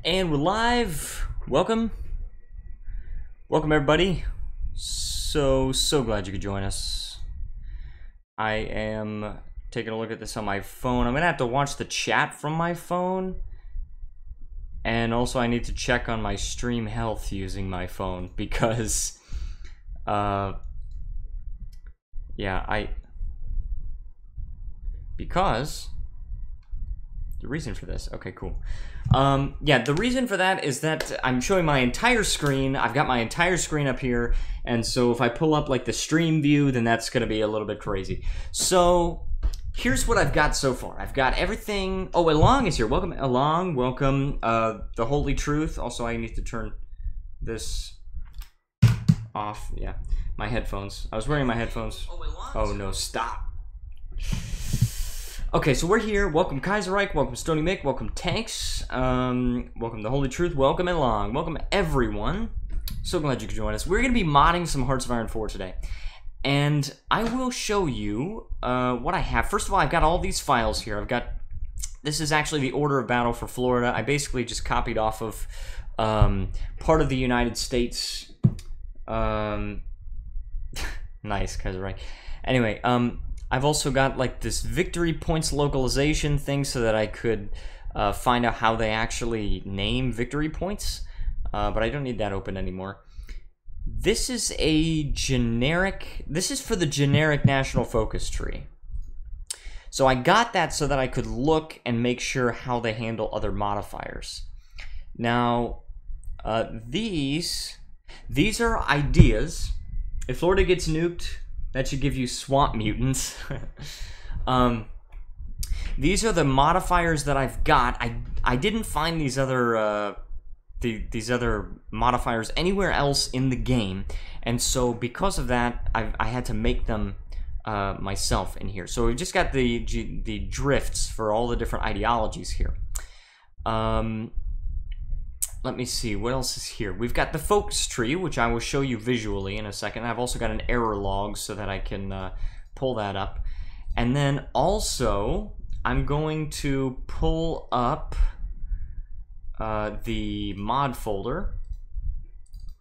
And we're live. Welcome everybody. So glad you could join us. I am taking a look at this on my phone. I'm gonna have to watch the chat from my phone, and also I need to check on my stream health using my phone because because the reason for this. Okay, cool. The reason for that is that I'm showing my entire screen. I've got my entire screen up here, and so if I pull up like the stream view, then that's gonna be a little bit crazy. So here's what I've got so far. I've got everything. Oh, Along is here. Welcome, Along. Welcome. The Holy Truth. Also, I need to turn this off. Yeah, my headphones. I was wearing my headphones. Oh no, stop. Okay, so we're here. Welcome Kaiserreich, welcome Stony Mick, welcome Tanks, welcome The Holy Truth, welcome Along, welcome everyone. So glad you could join us. We're going to be modding some Hearts of Iron 4 today. And I will show you what I have. First of all, I've got all these files here. This is actually the order of battle for Florida. I basically just copied off of part of the United States. Nice, Kaiserreich. Anyway, I've also got like this victory points localization thing so that I could find out how they actually name victory points, but I don't need that open anymore. This is for the generic national focus tree. So I got that so that I could look and make sure how they handle other modifiers. Now, these are ideas. If Florida gets nuked, that should give you swamp mutants. These are the modifiers that I've got. I didn't find these other these other modifiers anywhere else in the game, and so because of that, I had to make them myself in here. So we've just got the drifts for all the different ideologies here. Let me see, what else is here? We've got the focus tree, which I will show you visually in a second. I've also got an error log so that I can pull that up. And then also, I'm going to pull up the mod folder,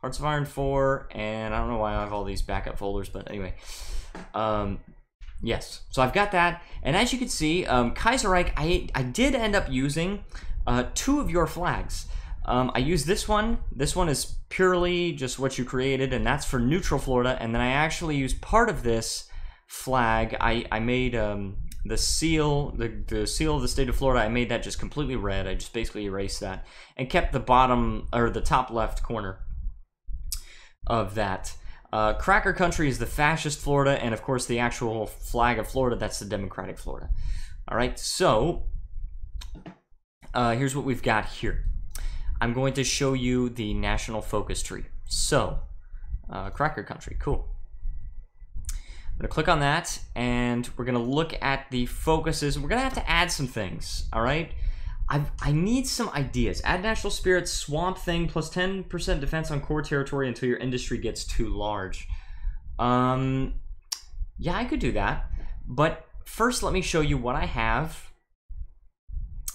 Hearts of Iron 4, and I don't know why I have all these backup folders, but anyway. Yes, so I've got that. And as you can see, Kaiserreich, I did end up using 2 of your flags. I use this one. This one is purely just what you created, and that's for neutral Florida. And then I actually used part of this flag. I made the seal, the seal of the state of Florida. I made that just completely red. I just basically erased that and kept the bottom or the top left corner of that. Cracker Country is the fascist Florida, and of course the actual flag of Florida, that's the democratic Florida. All right, so here's what we've got here. I'm going to show you the national focus tree. So, Cracker Country, cool. I'm going to click on that, and we're going to look at the focuses. We're going to have to add some things, all right? I need some ideas. Add national spirit, swamp thing, plus 10% defense on core territory until your industry gets too large. Yeah, I could do that. But first, let me show you what I have.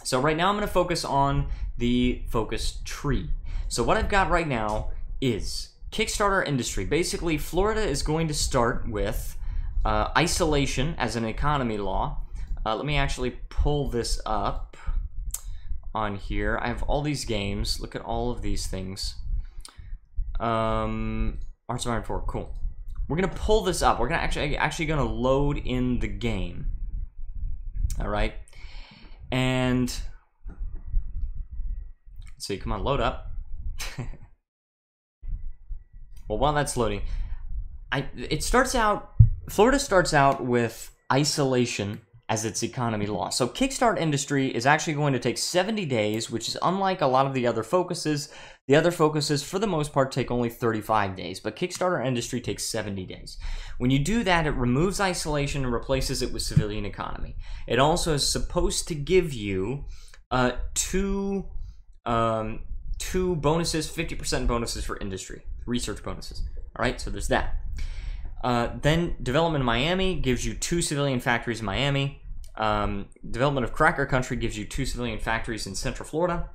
So right now I'm going to focus on the focus tree. So what I've got right now is Kickstarter industry. Basically, Florida is going to start with isolation as an economy law. Let me actually pull this up on here. I have all these games. Look at all of these things. Hearts of Iron 4, cool. We're going to pull this up. We're going to actually going to load in the game. All right. And let's see, come on, load up. Well, while that's loading, Florida starts out with isolation as its economy law. So Kickstart industry is actually going to take 70 days, which is unlike a lot of the other focuses. The other focuses, for the most part, take only 35 days, but Kickstarter industry takes 70 days. When you do that, it removes isolation and replaces it with civilian economy. It also is supposed to give you two bonuses, 50% bonuses for industry, research bonuses. All right, so there's that. Then development in Miami gives you 2 civilian factories in Miami. Development of Cracker Country gives you 2 civilian factories in Central Florida.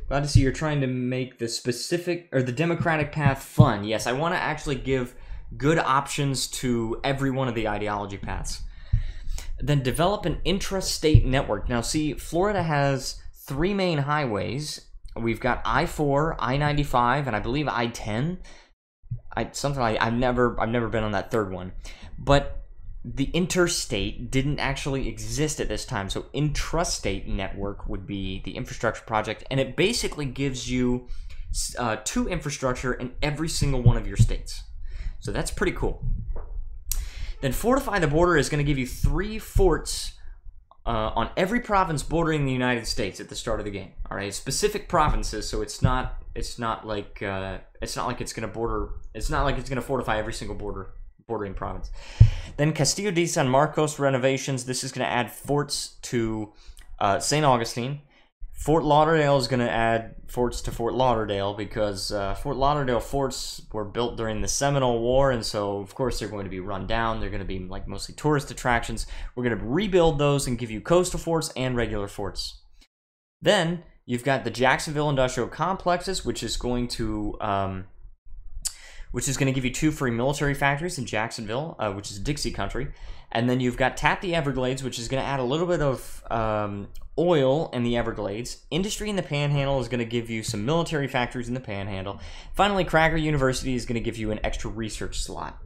Glad to see you're trying to make the specific or the democratic path fun. Yes, I want to actually give good options to every one of the ideology paths. Then develop an intrastate network. Now see, Florida has 3 main highways. We've got I-4, I-95, and I believe I-10. I've never been on that third one. But the interstate didn't actually exist at this time, so intrastate network would be the infrastructure project, and it basically gives you 2 infrastructure in every single one of your states. So that's pretty cool. Then fortify the border is going to give you 3 forts on every province bordering the United States at the start of the game. All right, specific provinces, so it's not like it's going to fortify every single bordering province. Then Castillo de San Marcos renovations. This is going to add forts to St. Augustine. Fort Lauderdale is going to add forts to Fort Lauderdale because Fort Lauderdale forts were built during the Seminole War, and so of course they're going to be run down. They're going to be like mostly tourist attractions. We're going to rebuild those and give you coastal forts and regular forts. Then you've got the Jacksonville Industrial Complexes, which is going to give you 2 free military factories in Jacksonville, which is Dixie country. And then you've got Tap the Everglades, which is going to add a little bit of oil in the Everglades. Industry in the Panhandle is going to give you some military factories in the Panhandle. Finally, Cracker University is going to give you an extra research slot.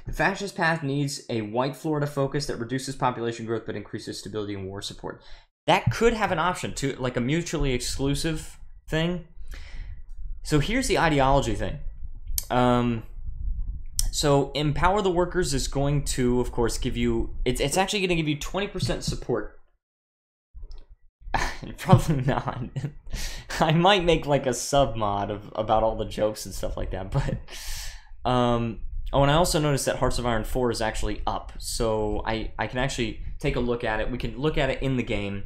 The fascist path needs a white Florida focus that reduces population growth but increases stability and war support. That could have an option, to like a mutually exclusive thing. So here's the ideology thing. So Empower the Workers is going to, of course, give you, it's actually going to give you 20% support. Probably not. I might make like a sub mod about all the jokes and stuff like that, but oh, and I also noticed that Hearts of Iron 4 is actually up, so I can actually take a look at it. We can look at it in the game.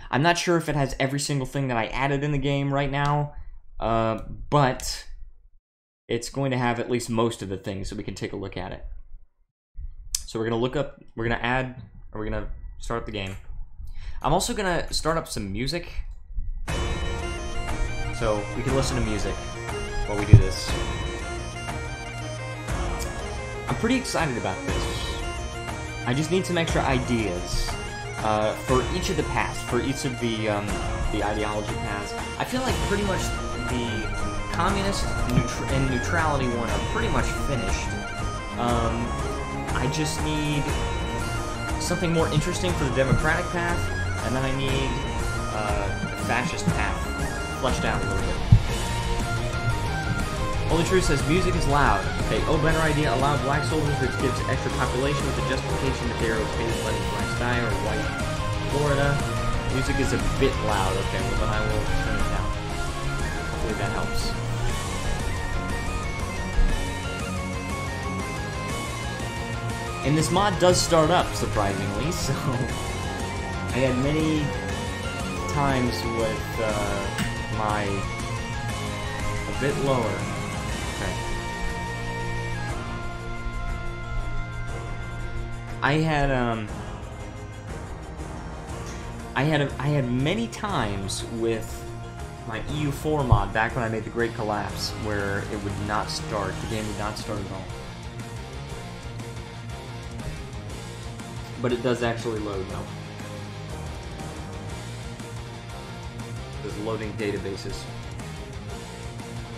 I'm not sure if it has every single thing that I added in the game right now, but it's going to have at least most of the things, so we can take a look at it. So we're going to start up the game. I'm also going to start up some music, so we can listen to music while we do this. I'm pretty excited about this. I just need some extra ideas for each of the paths, for each of the ideology paths. I feel like pretty much the communist and neutrality one are pretty much finished. I just need something more interesting for the democratic path, and then I need the fascist path fleshed out a little bit. Holy Truth says music is loud. Okay, oh, better idea, allow black soldiers, which gives extra population with the justification that they are okay with letting blacks die, or white Florida. Music is a bit loud. Okay, well then I will turn it down. Hopefully that helps. And this mod does start up, surprisingly, so I had many times with my a bit lower. Okay. I had many times with my EU4 mod back when I made the Great Collapse where it would not start. The game would not start at all. But it does actually load now. There's loading databases.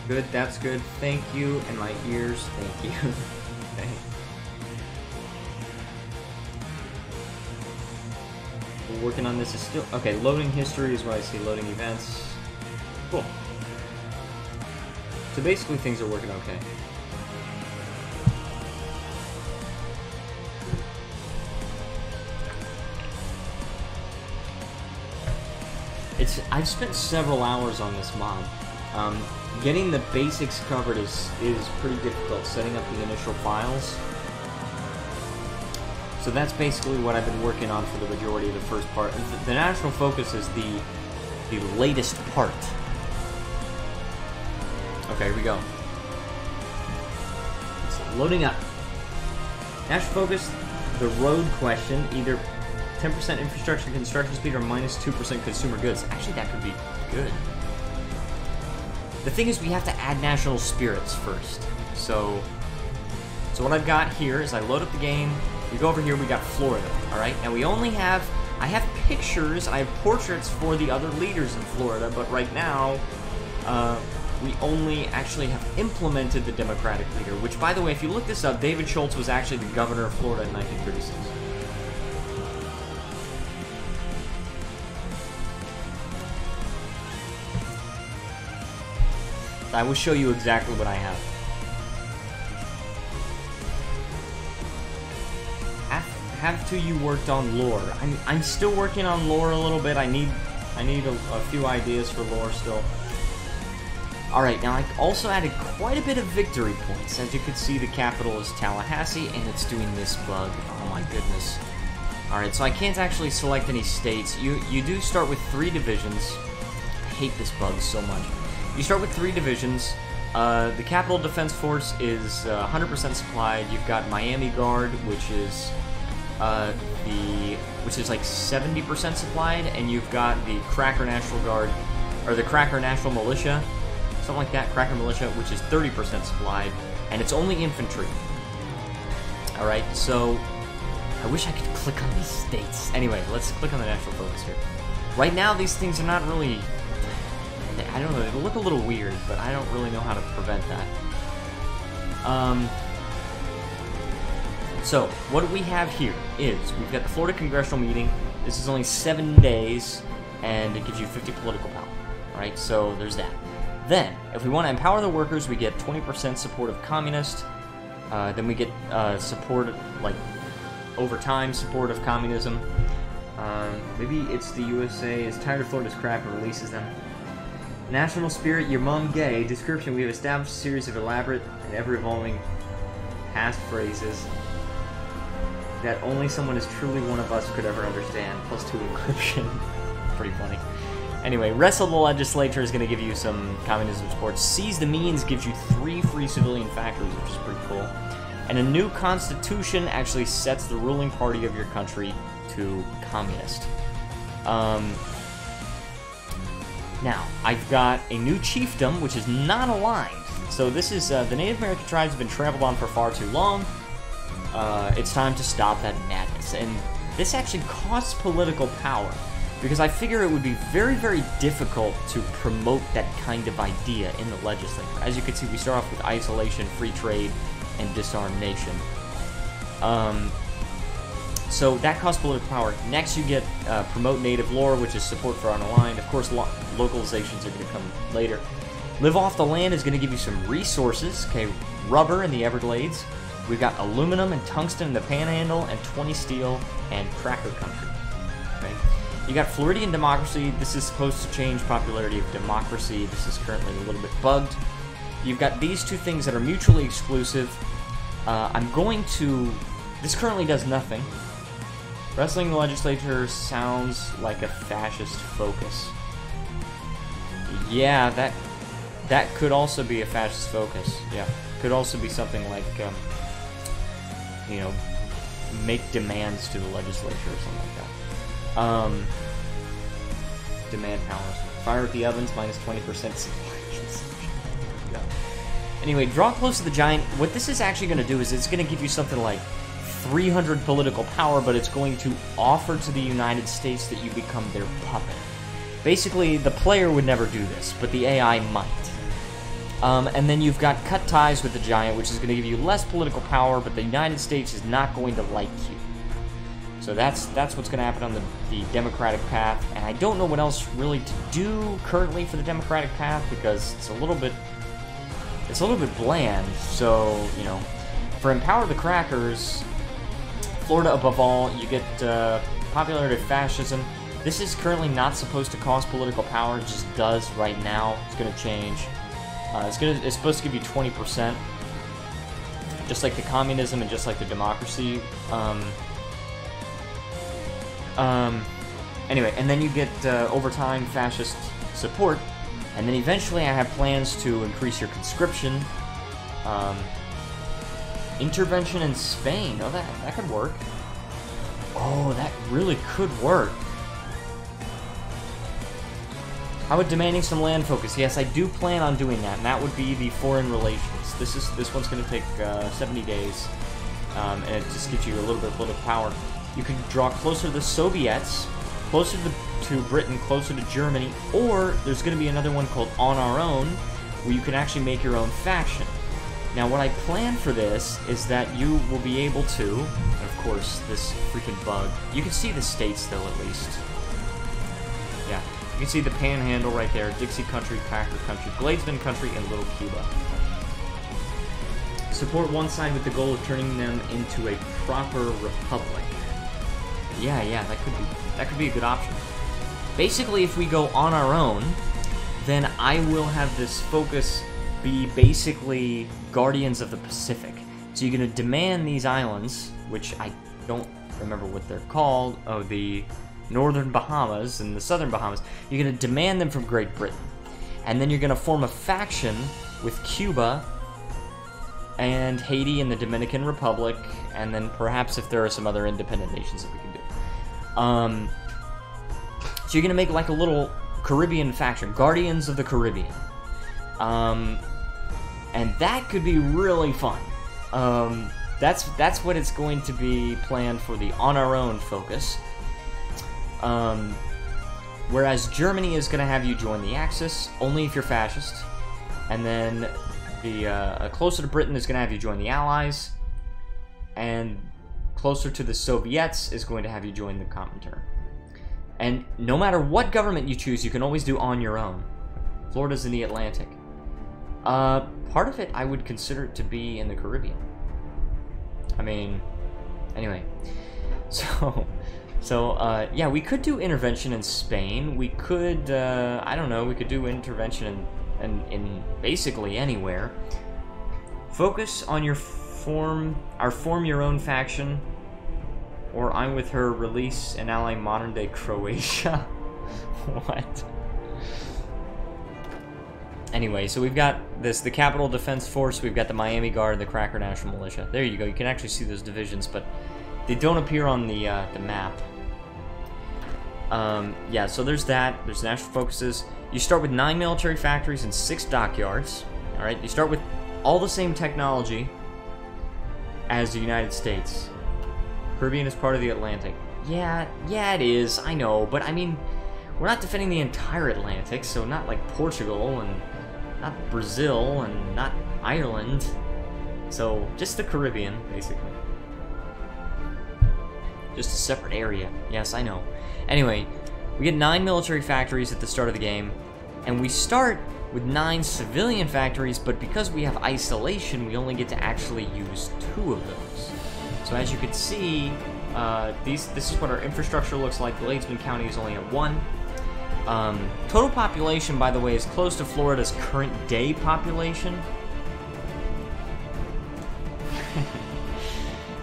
Good, that's good. Thank you, and my ears, thank you. Okay. We're working on this. Is still okay. Loading history is what I see. Loading events. Cool. So basically, things are working okay. I've spent several hours on this mod. Getting the basics covered is pretty difficult, setting up the initial files. So that's basically what I've been working on for the majority of the first part. The national focus is the latest part. Okay, here we go. It's loading up. National focus, the road question, either 10% infrastructure construction speed or -2% consumer goods. Actually, that could be good. The thing is, we have to add national spirits first. So what I've got here is I load up the game. We go over here, we got Florida, alright? Now we only have, I have pictures, I have portraits for the other leaders in Florida, but right now, we only actually have implemented the Democratic leader, which, by the way, if you look this up, David Schultz was actually the governor of Florida in 1936. I will show you exactly what I have. Have you worked on lore? I'm still working on lore a little bit. I need a few ideas for lore still. Alright, now I also added quite a bit of victory points. As you can see, the capital is Tallahassee, and it's doing this bug. Oh my goodness. Alright, so I can't actually select any states. You do start with 3 divisions. I hate this bug so much. You start with 3 divisions. The Capital Defense Force is 100% supplied. You've got Miami Guard, which is like 70% supplied, and you've got the Cracker National Guard, or the Cracker National Militia, something like that, Cracker Militia, which is 30% supplied, and it's only infantry. Alright, so I wish I could click on these states. Anyway, let's click on the national focus here. Right now, these things are not really, I don't know, they look a little weird, but I don't really know how to prevent that. So, what we have here is, we've got the Florida Congressional meeting. This is only 7 days, and it gives you 50 political power. Alright, so there's that. Then, if we want to empower the workers, we get 20% support of communist. Then we get support, like, over time support of communism. Maybe it's the USA is tired of Florida's crap and releases them. National spirit, your mom gay. Description, we have established a series of elaborate and ever-evolving past phrases that only someone as truly one of us could ever understand. +2 encryption. Pretty funny. Anyway, wrestle the legislature is going to give you some communism support. Seize the means gives you 3 free civilian factories, which is pretty cool. And a new constitution actually sets the ruling party of your country to communist. Now, I've got a new chiefdom, which is not aligned. So this is, the Native American tribes have been trampled on for far too long. It's time to stop that madness. And this actually costs political power, because I figure it would be very, very difficult to promote that kind of idea in the legislature. As you can see, we start off with isolation, free trade, and disarm nation. So that costs political power. Next, you get promote native lore, which is support for unaligned. Of course, localizations are going to come later. Live off the land is going to give you some resources. Okay, rubber in the Everglades. We've got aluminum and tungsten in the Panhandle, and 20 steel and Cracker Country. Okay. You got Floridian democracy. This is supposed to change popularity of democracy. This is currently a little bit bugged. You've got these 2 things that are mutually exclusive. This currently does nothing. Wrestling the legislature sounds like a fascist focus. Yeah, that could also be a fascist focus. Yeah, could also be something like, you know, make demands to the legislature or something like that. Demand powers. Fire at the ovens, -20% supply. Anyway, draw close to the giant. What this is actually going to do is it's going to give you something like 300 political power, but it's going to offer to the United States that you become their puppet. Basically, the player would never do this, but the AI might. And then you've got cut ties with the giant, which is going to give you less political power, but the United States is not going to like you. So that's what's going to happen on the Democratic path, and I don't know what else really to do currently for the Democratic path, because it's a little bit bland. So, you know, for Empower the Crackers, Florida above all, you get popularity of fascism. This is currently not supposed to cost political power, it just does right now. It's going to change. It's supposed to give you 20%, just like the communism and just like the democracy. Anyway, and then you get over time fascist support, and then eventually I have plans to increase your conscription. Intervention in Spain. Oh, that could work. Oh, that really could work. How about demanding some land focus? Yes, I do plan on doing that, and that would be the foreign relations. This one's going to take 70 days, and it just gives you a little bit of political power. You can draw closer to the Soviets, closer to Britain, closer to Germany, or there's going to be another one called On Our Own, where you can actually make your own faction. Now, what I plan for this is that you will be able to, and of course, this freaking bug, you can see the states, though, at least. Yeah, you can see the Panhandle right there, Dixie Country, Packer Country, Bladesman Country, and Little Cuba. Support one side with the goal of turning them into a proper republic. Yeah, that could be a good option. Basically, if we go on our own, then I will have this focus be basically Guardians of the Pacific. So you're going to demand these islands, which I don't remember what they're called. Oh, the Northern Bahamas and the Southern Bahamas. You're going to demand them from Great Britain. And then you're going to form a faction with Cuba and Haiti and the Dominican Republic, and then perhaps if there are some other independent nations that we can do. So you're going to make like a little Caribbean faction, Guardians of the Caribbean. And that could be really fun. That's what it's going to be planned for the On Our Own focus. Whereas Germany is going to have you join the Axis, only if you're fascist. And then the closer to Britain is going to have you join the Allies. And closer to the Soviets is going to have you join the Comintern. And no matter what government you choose, you can always do on your own. Florida's in the Atlantic. Part of it I would consider it to be in the Caribbean. I mean, anyway. So yeah, we could do intervention in Spain. We could, I don't know, we could do intervention in basically anywhere. Focus on your form your own faction, or I'm with her, release and ally modern-day Croatia. What? Anyway, so we've got the Capitol Defense Force, we've got the Miami Guard, and the Cracker National Militia. There you go. You can actually see those divisions, but they don't appear on the map. Yeah, so there's that. There's national focuses. You start with 9 military factories and 6 dockyards. All right, you start with all the same technology as the United States. Caribbean is part of the Atlantic. Yeah, it is. I know, but I mean, we're not defending the entire Atlantic, so not like Portugal and not Brazil and not Ireland. So just the Caribbean, basically. Just a separate area. Yes, I know. Anyway, we get 9 military factories at the start of the game, and we start with 9 civilian factories, but because we have isolation, we only get to actually use 2 of those. So as you can see, this is what our infrastructure looks like. Bladesman County is only at 1. Total population, by the way, is close to Florida's current day population.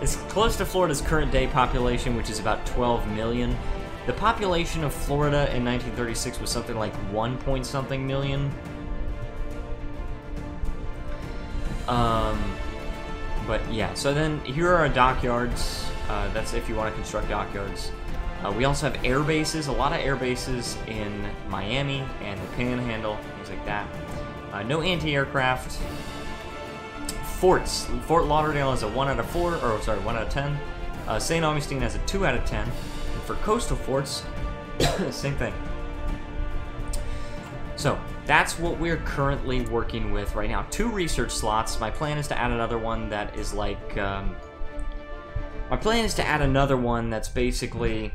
It's close to Florida's current day population, which is about 12 million. The population of Florida in 1936 was something like 1 point something million. But yeah, so then here are our dockyards. That's if you want to construct dockyards. We also have air bases, a lot of air bases in Miami and the Panhandle, things like that. No anti-aircraft. Forts. Fort Lauderdale has a 1 out of 4, or sorry, 1 out of 10. St. Augustine has a 2 out of 10. And for coastal forts, same thing. So that's what we're currently working with right now. 2 research slots. My plan is to add another one that is like... my plan is to add another one that's basically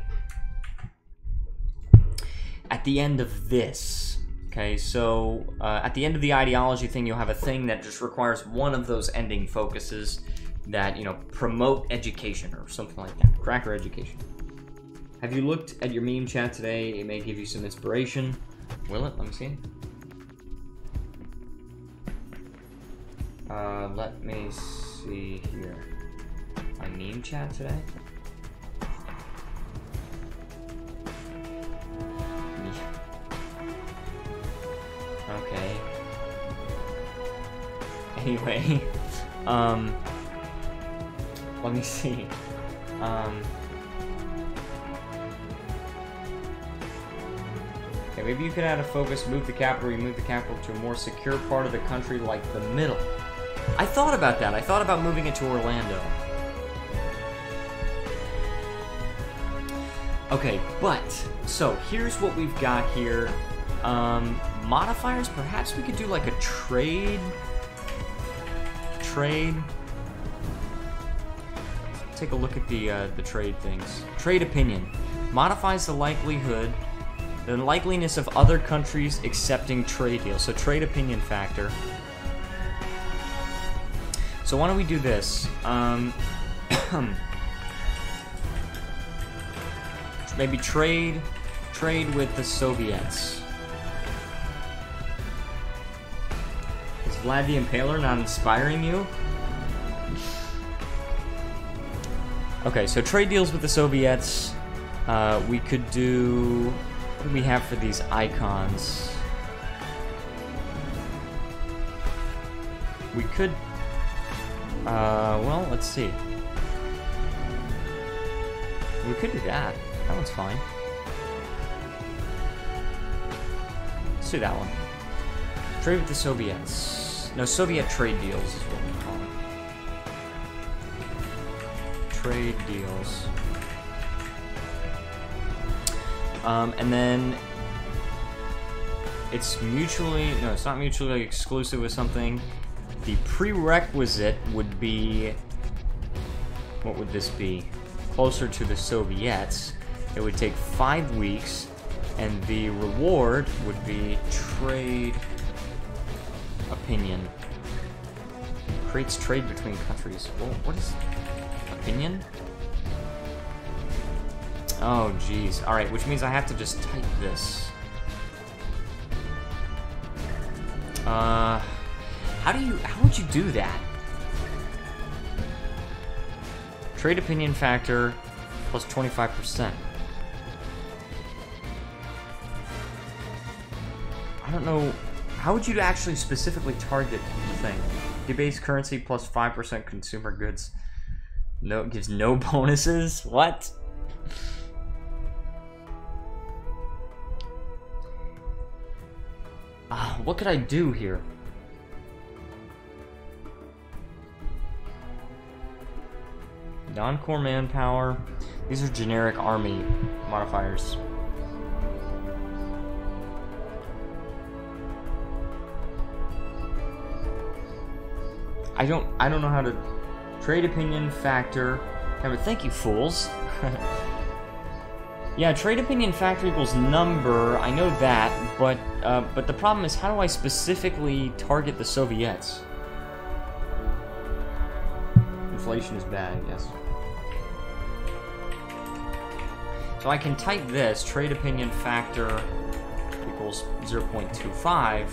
at the end of this. Okay, so at the end of the ideology thing, you'll have a thing that just requires one of those ending focuses that, you know, promote education or something like that. Cracker education. Have you looked at your meme chat today? It may give you some inspiration. Will it? Let me see. Let me see here. My meme chat today? Okay. Anyway, let me see. Okay, maybe you could add a focus, move the capital, you move the capital to a more secure part of the country like the middle. I thought about that. I thought about moving it to Orlando. Okay, but, so here's what we've got here. Modifiers, perhaps we could do like a trade. Take a look at the trade things. Trade opinion. Modifies the likeliness of other countries accepting trade deals. So trade opinion factor. So why don't we do this? Maybe trade with the Soviets. Is Vlad the Impaler not inspiring you? Okay, so trade deals with the Soviets. We could do... What do we have for these icons? We could... well, let's see. We could do that. That one's fine. Let's do that one. Trade with the Soviets. No, Soviet trade deals is what we call it. Trade deals. And then it's mutually... No, it's not mutually exclusive with something. The prerequisite would be... What would this be? Closer to the Soviets. It would take 5 weeks, and the reward would be trade opinion. Creates trade between countries. Well, what is opinion? Oh, geez. Alright, which means I have to just type this. How would you do that? Trade opinion factor plus 25%. I don't know. How would you actually specifically target the thing? Debased currency plus 5% consumer goods. No, it gives no bonuses? What? What could I do here? Non-core manpower. These are generic army modifiers. I don't know how to trade opinion factor. Yeah, but thank you, fools. Yeah, trade opinion factor equals number. I know that, but the problem is, how do I specifically target the Soviets? Inflation is bad, yes. So I can type this, trade opinion factor equals 0.25.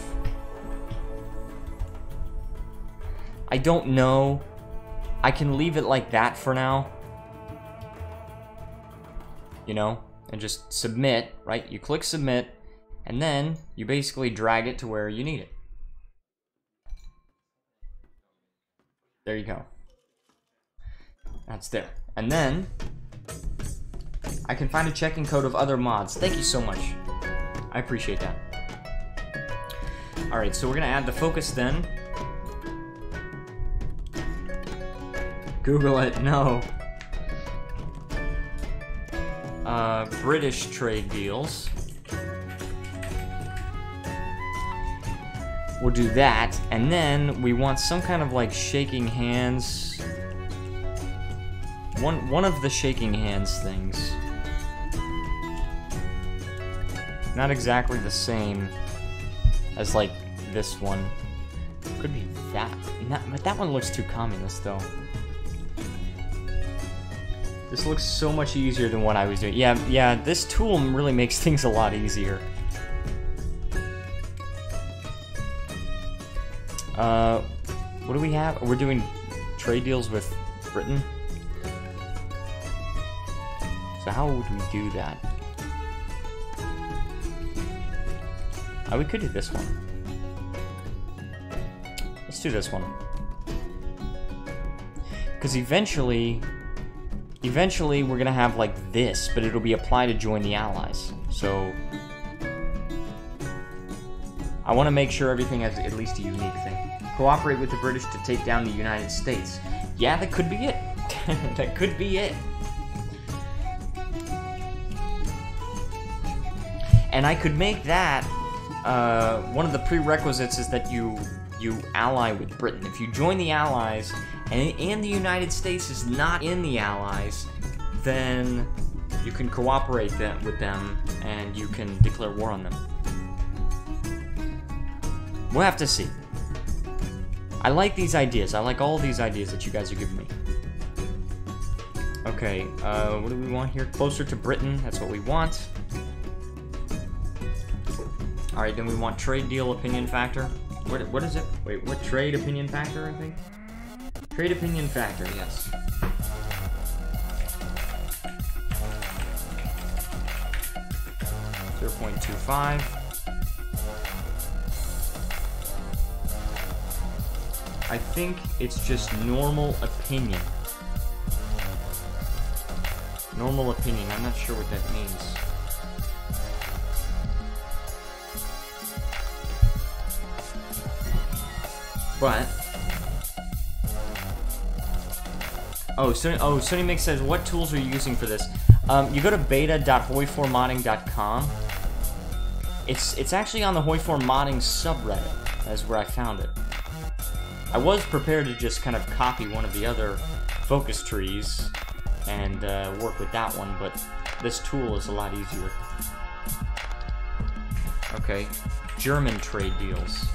I don't know. I can leave it like that for now. You know? And just submit, right? You click submit, and then you basically drag it to where you need it. There you go. That's there. And then I can find a checking code of other mods. Thank you so much. I appreciate that. Alright, so we're gonna add the focus then. Google it, no. British trade deals. We'll do that, and then we want some kind of like shaking hands. One of the shaking hands things. Not exactly the same as like this one. Could be that. But that one looks too communist though. This looks so much easier than what I was doing. Yeah, this tool really makes things a lot easier. What do we have? We're doing trade deals with Britain. So how would we do that? Oh, we could do this one. Let's do this one. Because eventually we're gonna have like this, but it'll be applied to join the allies. So I want to make sure everything has at least a unique thing. Cooperate with the British to take down the United States. Yeah, that could be it. That could be it. And I could make that one of the prerequisites is that you ally with Britain. If you join the Allies and the United States is not in the Allies, then you can cooperate with them and you can declare war on them. We'll have to see. I like these ideas. I like all these ideas that you guys are giving me. Okay, what do we want here? Closer to Britain, that's what we want. Alright, then we want trade deal opinion factor. What is it? Wait, what trade opinion factor, I think? Trade opinion factor, yes. .25. I think it's just normal opinion. Normal opinion, I'm not sure what that means. But Sonny Mix says, what tools are you using for this? You go to beta.hoi4modding.com. It's actually on the HoI4 modding subreddit. That's where I found it. I was prepared to just kind of copy one of the other focus trees and work with that one, but this tool is a lot easier. Okay, German trade deals.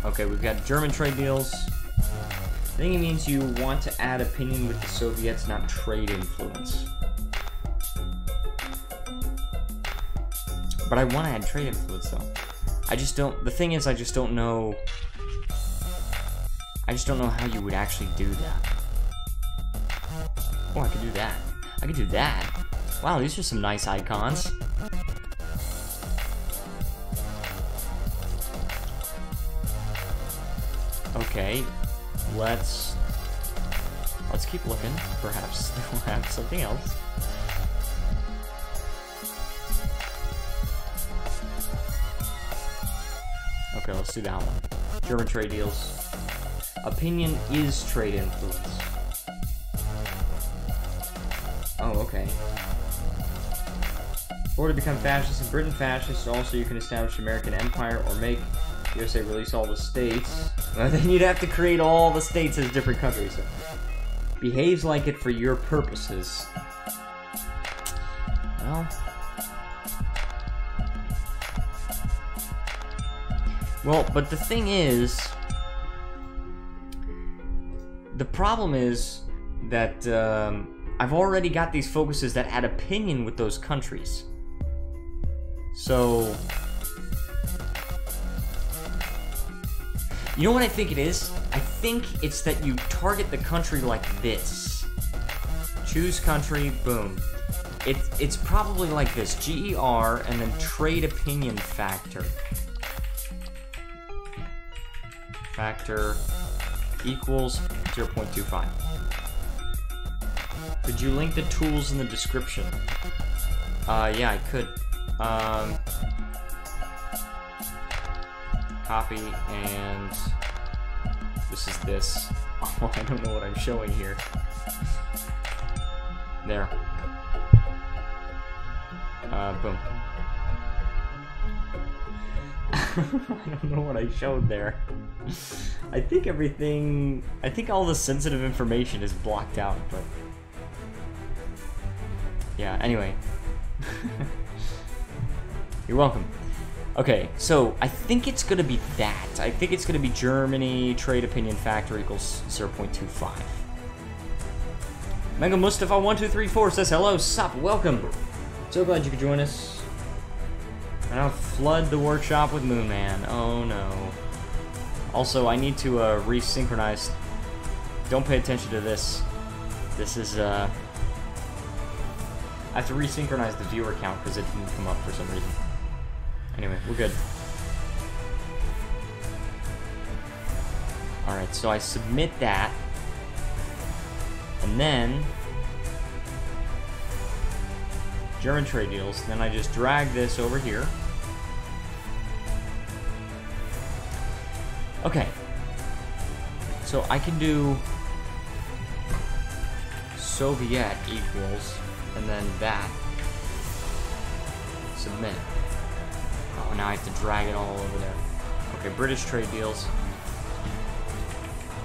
Okay, we've got German trade deals. I think it means you want to add opinion with the Soviets, not trade influence. But I want to add trade influence, though. I just don't... The thing is, I just don't know... I just don't know how you would actually do that. Oh, I could do that. I could do that. Wow, these are some nice icons. Okay, let's keep looking. Perhaps they'll have something else. Okay, let's do that one. German trade deals. Opinion is trade influence. Oh, okay. Or to become fascist and Britain fascist, also you can establish American empire or make USA release all the states. Well, then you'd have to create all the states as different countries. So. Behaves like it for your purposes. Well, but the thing is, the problem is that I've already got these focuses that add opinion with those countries. So, you know what I think it is? I think it's that you target the country like this. Choose country, boom. It's probably like this. GER and then trade opinion factor. Factor equals 0.25. Could you link the tools in the description? Yeah, I could. Copy, and this is this. Oh, I don't know what I'm showing here. There. Boom. I don't know what I showed there. I think all the sensitive information is blocked out, but... Yeah, anyway. You're welcome. Okay, so I think it's gonna be that. I think it's gonna be Germany, trade opinion factor equals 0.25. Mega Mustafa 1234 says hello, sup, welcome. So glad you could join us. And I'll flood the workshop with Moon Man. Oh no. Also, I need to resynchronize. Don't pay attention to this. This is I have to resynchronize the viewer count because it didn't come up for some reason. Anyway, we're good. Alright, so I submit that. And then German trade deals. Then I just drag this over here. Okay. So I can do Soviet equals, and then that. Submit. Oh, now I have to drag it all over there. Okay, British trade deals.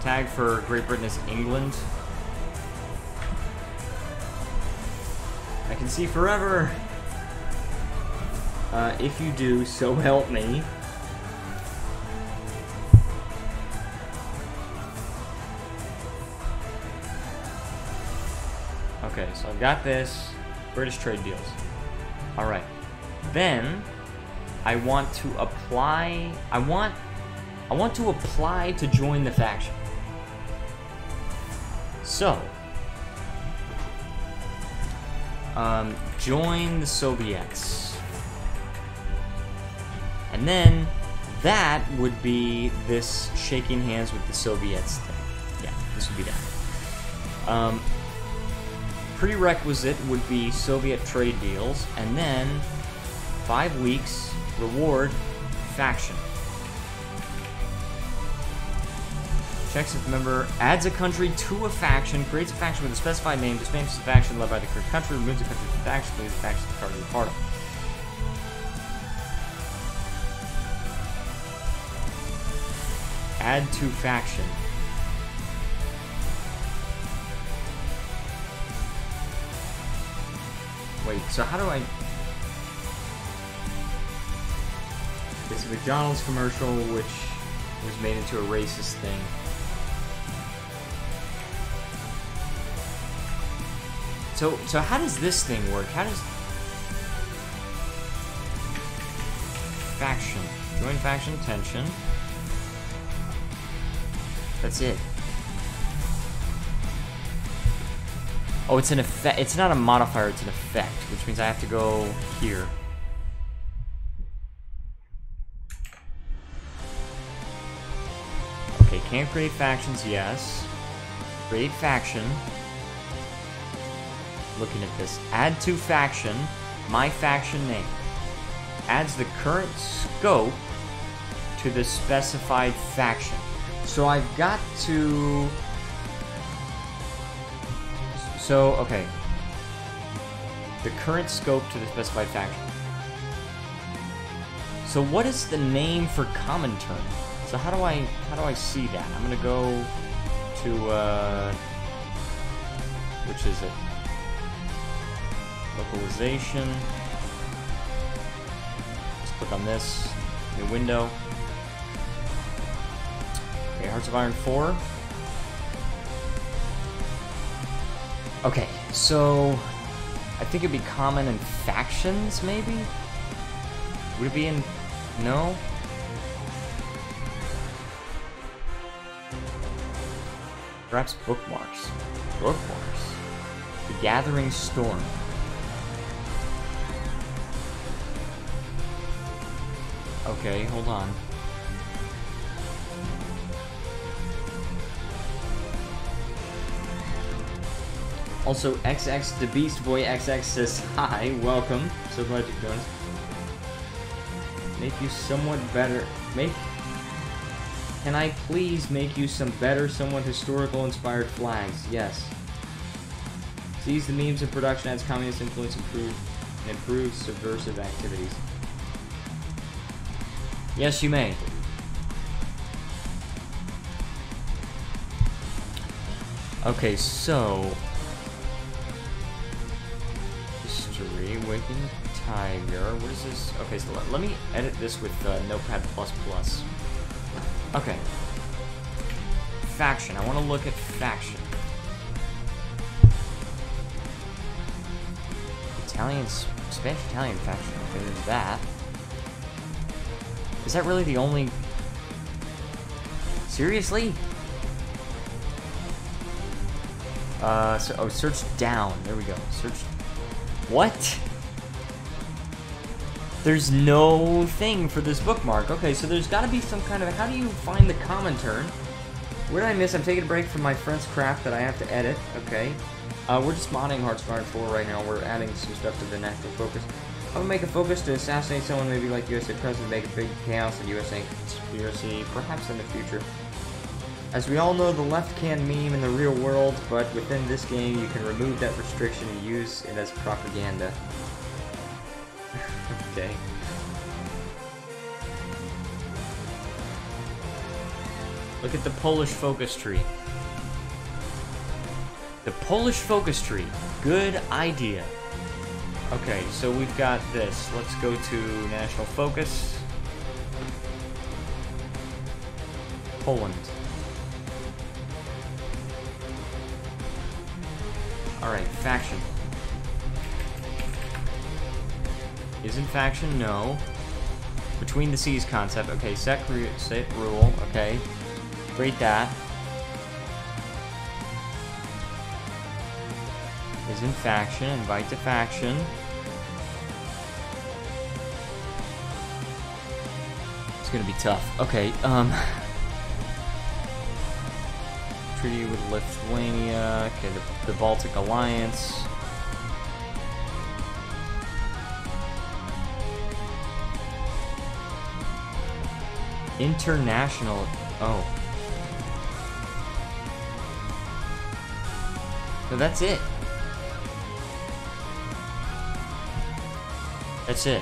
Tag for Great Britain is England. I can see forever. If you do, so help me. Okay, so I've got this. British trade deals. Alright. Then I want to apply I want to apply to join the faction. So join the Soviets. And then that would be this shaking hands with the Soviets thing. Yeah, this would be that. Prerequisite would be Soviet trade deals, and then 5 weeks reward faction. Checks if the member adds a country to a faction, creates a faction with a specified name, dismantles the faction led by the current country, removes the country from the faction, leaves the faction to the part of. Add to faction. Wait, so how do I... It's a McDonald's commercial which was made into a racist thing. So how does this thing work? How does... Faction. Join faction, tension. That's it. Oh, it's an effect. It's not a modifier, it's an effect, which means I have to go here. Okay, can't create factions, yes. Create faction. Looking at this. Add to faction, my faction name. Adds the current scope to the specified faction. So I've got to... So, okay. The current scope to the specified faction. So what is the name for common term? So how do I see that? I'm gonna go to which is it? Localization. Let's click on this. New window. Okay, Hearts of Iron 4. Okay, so I think it'd be common in factions, maybe? Would it be in... No? Perhaps bookmarks. Bookmarks. The Gathering Storm. Okay, hold on. Also, XX, the Beast Boy XX says, hi, welcome. So glad you joined us. Make you somewhat better. Can I please make you some better, somewhat historical inspired flags? Yes. Seize the memes in production, adds communist influence, improve subversive activities. Yes, you may. Okay, so... History, Waking Tiger, what is this? Okay, so let me edit this with Notepad++. Okay. Faction, I want to look at faction. Spanish-Italian faction, okay, there's that. Is that really the only... Seriously? Search down. There we go. Search... What? There's no thing for this bookmark. Okay, so there's gotta be some kind of... How do you find the common turn? What did I miss? I'm taking a break from my friend's craft that I have to edit. Okay. We're just modding Hearts of Iron 4 right now. We're adding some stuff to the national focus. I'm gonna make a focus to assassinate someone, maybe like USA President, make a big chaos and USA conspiracy, perhaps in the future. As we all know, the left can meme in the real world, but within this game, you can remove that restriction and use it as propaganda. Okay. Look at the Polish focus tree. The Polish focus tree. Good idea. Okay, so we've got this. Let's go to national focus. Poland. Alright, faction. Isn't faction? No. Between the seas concept. Okay, set rule. Okay. Rate that. Isn't faction. Invite to faction. It's gonna be tough. Okay, treaty with Lithuania. Okay, the Baltic Alliance. International. Oh. So that's it. That's it.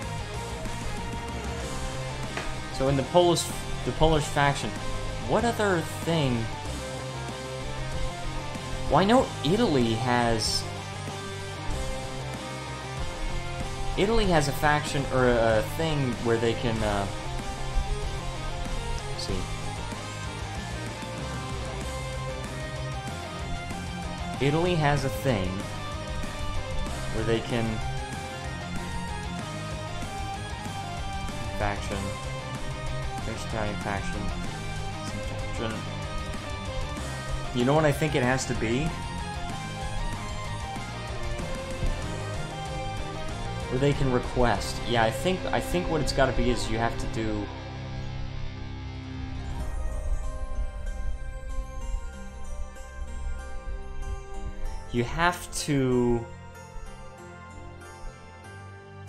So in the Polish faction, what other thing? Well, I know Italy has a faction or a thing where they can see. Italy has a thing where they can faction. There's Italian faction. You know what I think it has to be? Where they can request. Yeah, I think what it's got to be is you have to do. You have to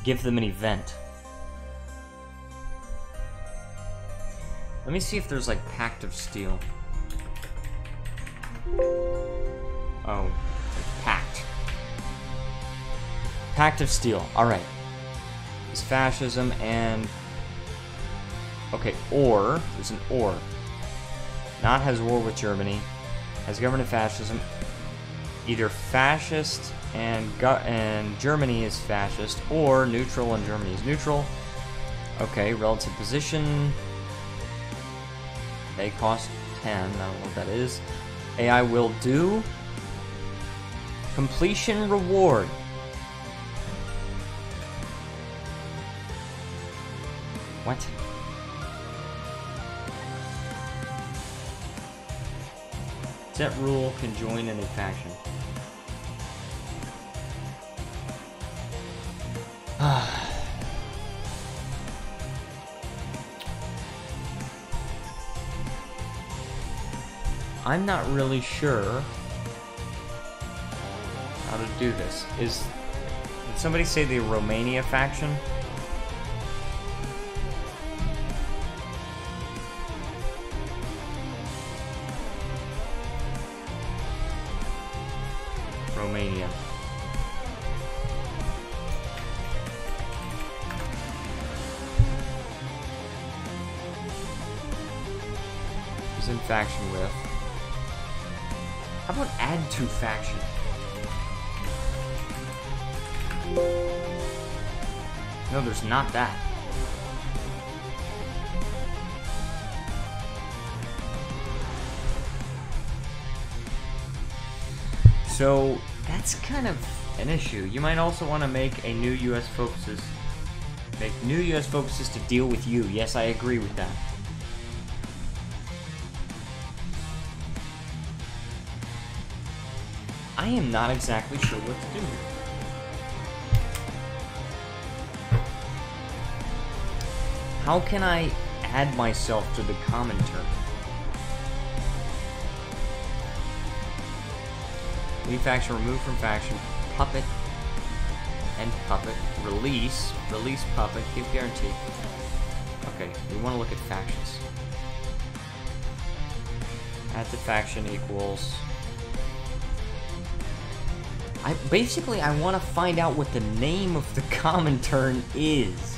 give them an event. Let me see if there's like Pact of Steel. Oh, Pact. Pact of Steel. Alright. It's fascism and... Okay, or. There's an or. Not has war with Germany. Has government fascism. Either fascist and Germany is fascist, or neutral and Germany is neutral. Okay, relative position. They cost 10. I don't know what that is. AI will do. Completion reward. What? Set rule can join any faction. I'm not really sure how to do this. Did somebody say the Romania faction? Romania. Who's in faction with? How about add to faction? No, there's not that. So that's kind of an issue. You might also want to make a new US focuses. Make new US focuses to deal with you. Yes, I agree with that. I am not exactly sure what to do here. How can I add myself to the commenter? Leave faction, remove from faction, puppet, and puppet, release puppet, give guarantee. Okay, we want to look at factions. Add to faction equals... Basically, I want to find out what the name of the common turn is.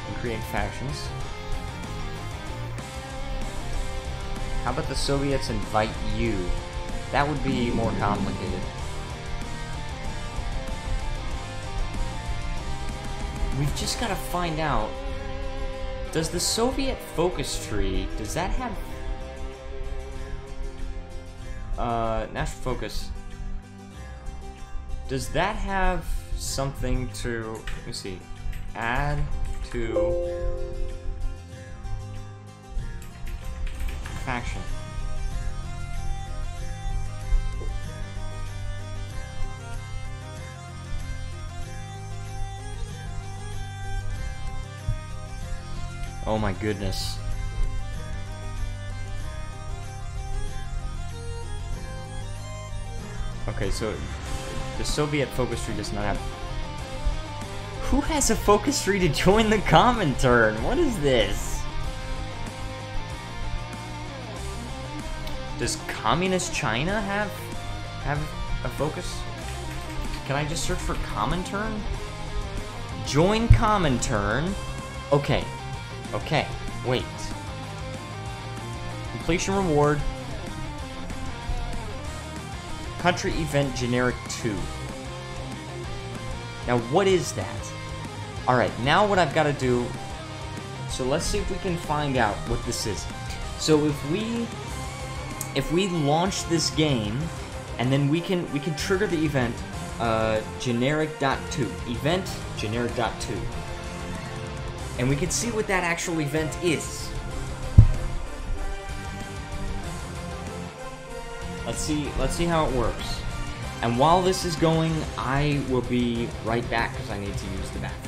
And create factions. How about the Soviets invite you? That would be more complicated. We've just got to find out, does the Soviet focus tree, does that have, national focus, does that have something to, let me see, add to faction? Oh my goodness. Okay, so the Soviet focus tree does not have... Who has a focus tree to join the common turn? What is this? Does Communist China have a focus? Can I just search for common turn? Join common turn. Okay. Okay, wait. Completion reward. Country event generic 2. Now what is that? Alright, now what I've got to do... So let's see if we can find out what this is. So if we launch this game, and then we can trigger the event generic.2. Event generic.2. And we can see what that actual event is. Let's see how it works. And while this is going, I will be right back because I need to use the bathroom.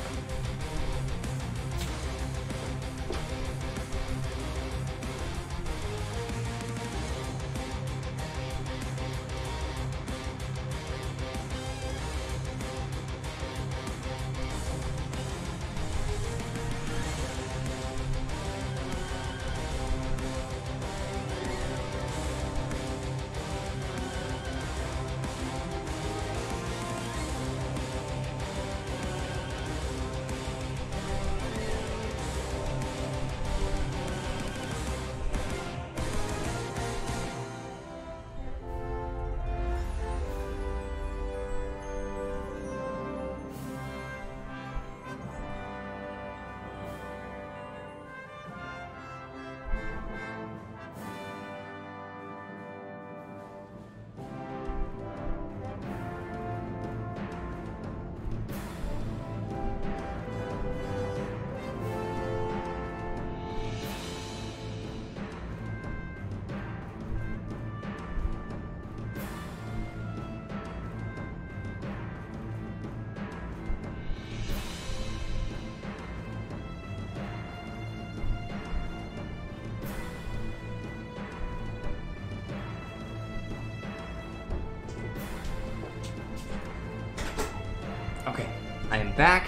Okay, I am back,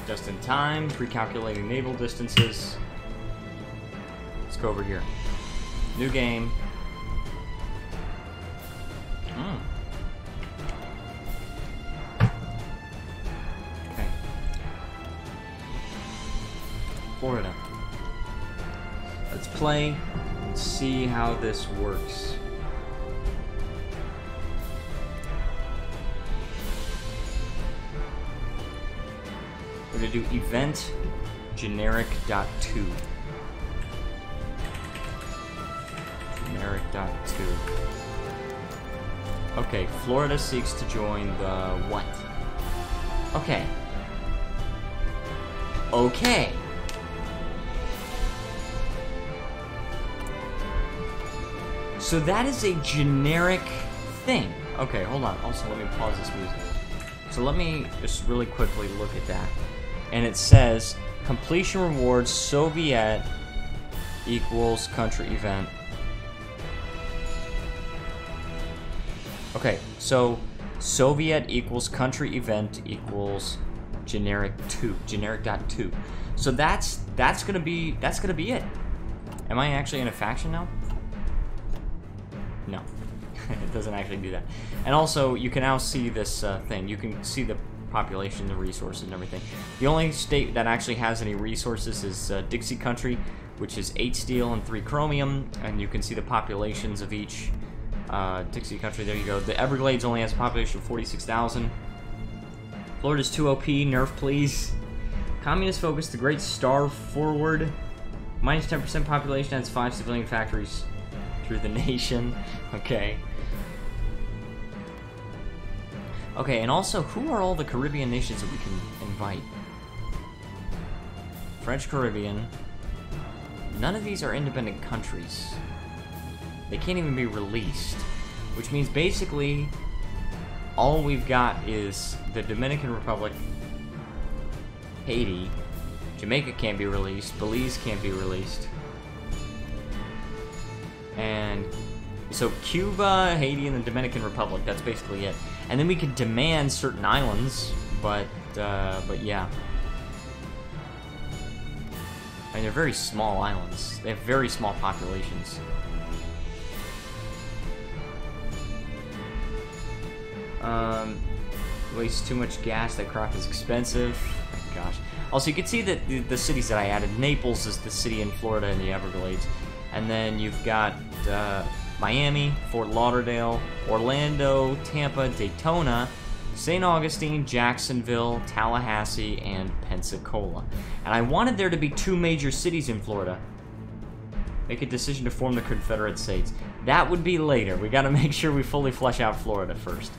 just in time, pre-calculating naval distances. Let's go over here. New game. Okay. Florida. Let's play and see how this works. We're going to do event generic.2. Generic.2. Okay, Florida seeks to join the what? Okay. Okay. So that is a generic thing. Okay, hold on. Also, let me pause this music. So let me just really quickly look at that. And it says completion rewards Soviet equals country event. Okay, so Soviet equals country event equals generic 2, generic.2. So that's gonna be it. Am I actually in a faction now? No, it doesn't actually do that. And also, you can now see this thing. You can see the population, the resources, and everything. The only state that actually has any resources is Dixie Country, which is 8 steel and 3 chromium, and you can see the populations of each. Dixie Country, there you go. The Everglades only has a population of 46,000. Florida's too OP, nerf please. Communist focus, the Great Star Forward. Minus 10% population, has 5 civilian factories through the nation. Okay. Okay, and also, who are all the Caribbean nations that we can invite? French Caribbean. None of these are independent countries. They can't even be released, which means basically all we've got is the Dominican Republic, Haiti, Jamaica can't be released, Belize can't be released, and so Cuba, Haiti, and the Dominican Republic, that's basically it. And then we can demand certain islands, but yeah. I mean, they're very small islands. They have very small populations. Wastes too much gas. That crop is expensive. Oh my gosh. Also, you can see that the cities that I added. Naples is the city in Florida in the Everglades. And then you've got Miami, Fort Lauderdale, Orlando, Tampa, Daytona, St. Augustine, Jacksonville, Tallahassee, and Pensacola. And I wanted there to be 2 major cities in Florida. Make a decision to form the Confederate States. That would be later. We gotta make sure we fully flesh out Florida first.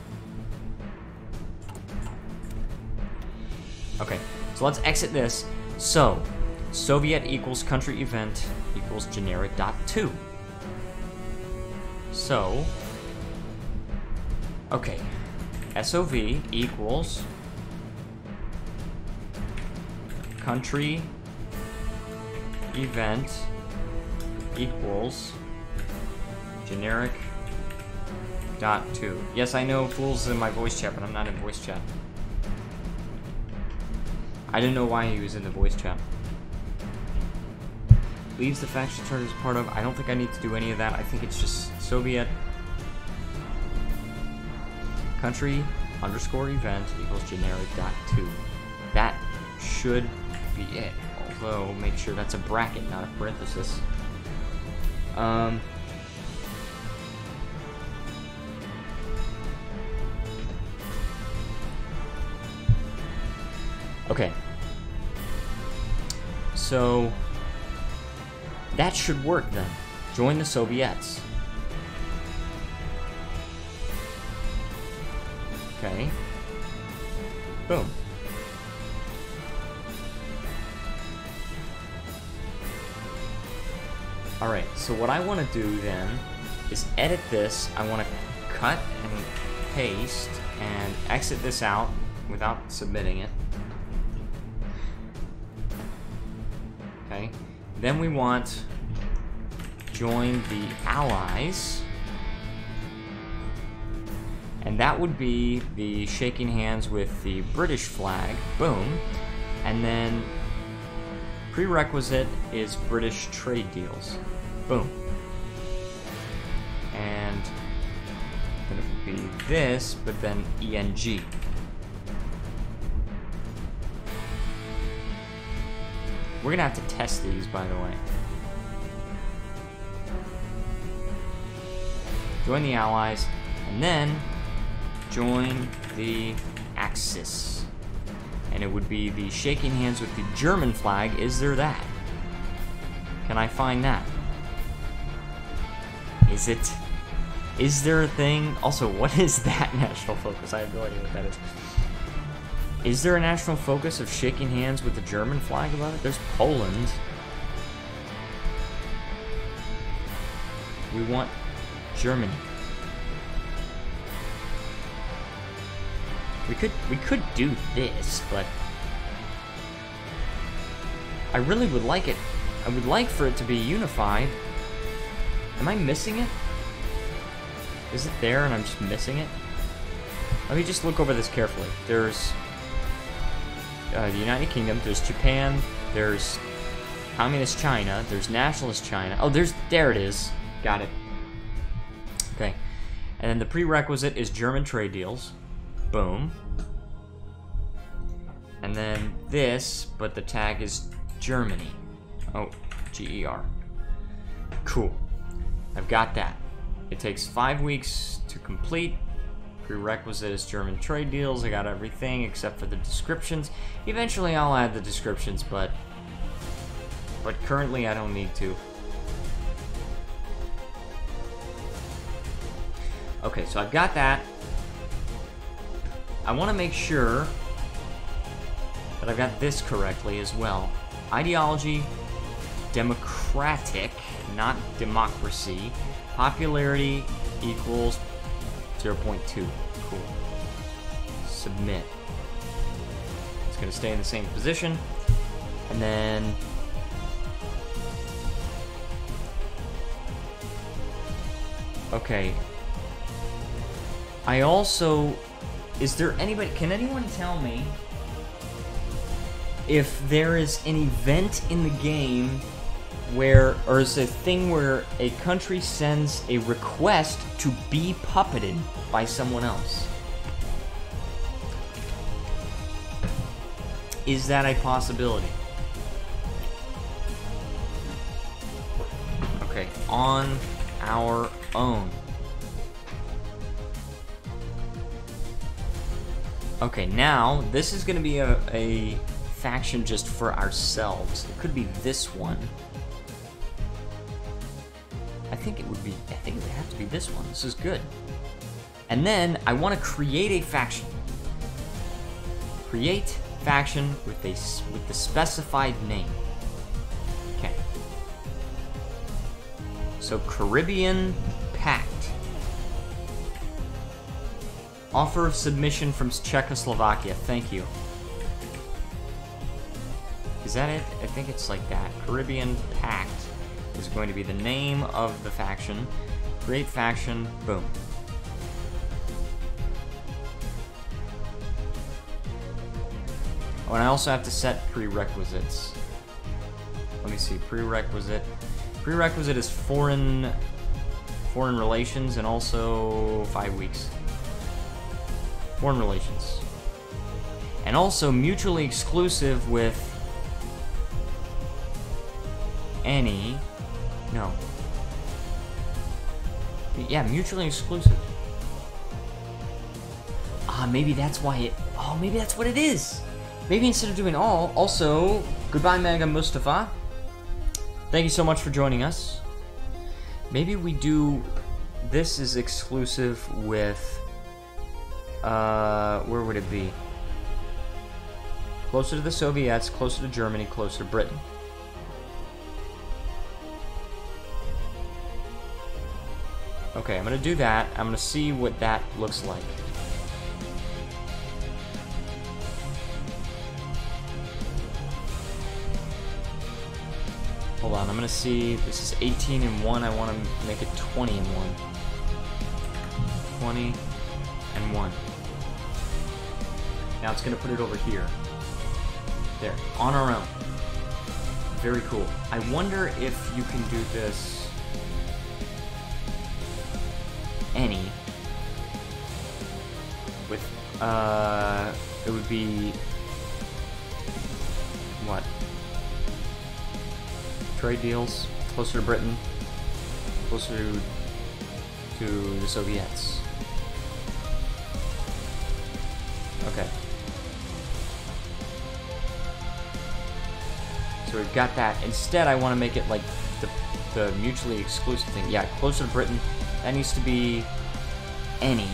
Okay, so let's exit this. So, Soviet equals country event equals generic.2. So, okay, SOV equals country event equals generic.2. Yes, I know Fool's in my voice chat, but I'm not in voice chat. I didn't know why he was in the voice chat. Leaves the faction chart as part of. I don't think I need to do any of that. I think it's just Soviet country _event equals generic.2. That should be it. Although, make sure that's a bracket, not a parenthesis. Okay. So, that should work then. Join the Soviets. Okay. Boom. Alright, so what I want to do then is edit this. I want to cut and paste and exit this out without submitting it. Okay. Then we want join the allies. And that would be the shaking hands with the British flag. Boom. And then prerequisite is British trade deals. Boom. And then it would be this, but then ENG. We're gonna have to test these, by the way. Join the allies, and then join the Axis. And it would be the shaking hands with the German flag. Is there that? Can I find that? Is it? Is there a thing? Also, what is that national focus? I have no idea what that is. Is there a national focus of shaking hands with the German flag about it? There's Poland. We want Germany. We could do this, but I really would like it. I would like for it to be unified. Am I missing it? Is it there and I'm just missing it? Let me just look over this carefully. There's the United Kingdom, there's Japan, there's Communist China, there's Nationalist China. Oh, there it is. Got it. Okay. And then the prerequisite is German trade deals. Boom. And then this, but the tag is Germany. Oh, GER. Cool. I've got that. It takes 5 weeks to complete. Prerequisite is German trade deals. I got everything except for the descriptions. Eventually I'll add the descriptions, but currently I don't need to. Okay, so I've got that. I want to make sure that I've got this correctly as well. Ideology, democratic, not democracy. Popularity equals 0.2. Cool. Submit. It's going to stay in the same position. And then okay. I also, can anyone tell me if there is an event in the game where, or is a thing where a country sends a request to be puppeted by someone else? Is that a possibility? Okay, on our own. Okay, now this is going to be a faction just for ourselves. It could be this one. I think it would have to be this one. This is good. And then I want to create a faction. Create faction with the specified name. Okay. So Caribbean Pact. Offer of submission from Czechoslovakia. Thank you. Is that it? I think it's like that. Caribbean Pact is going to be the name of the faction. Create faction. Boom. Oh, and I also have to set prerequisites. Let me see. Prerequisite. Prerequisite is foreign relations and also 5 weeks. Foreign relations. And also mutually exclusive with any... No. Yeah, mutually exclusive. Ah, maybe that's why it... Oh, maybe that's what it is. Maybe instead of doing all, also, goodbye Mega Mustafa. Thank you so much for joining us. Maybe we do... This is exclusive with... where would it be? Closer to the Soviets, closer to Germany, closer to Britain. Okay, I'm gonna do that. I'm gonna see what that looks like. Hold on, I'm gonna see. This is 18 and 1. I want to make it 20 and 1. 20 and 1. Now it's gonna put it over here. There, on our own. Very cool. I wonder if you can do this any with it would be what? Trade deals, closer to Britain, closer to the Soviets. Okay. So we've got that. Instead, I want to make it like the mutually exclusive thing. Yeah, closer to Britain. That needs to be any,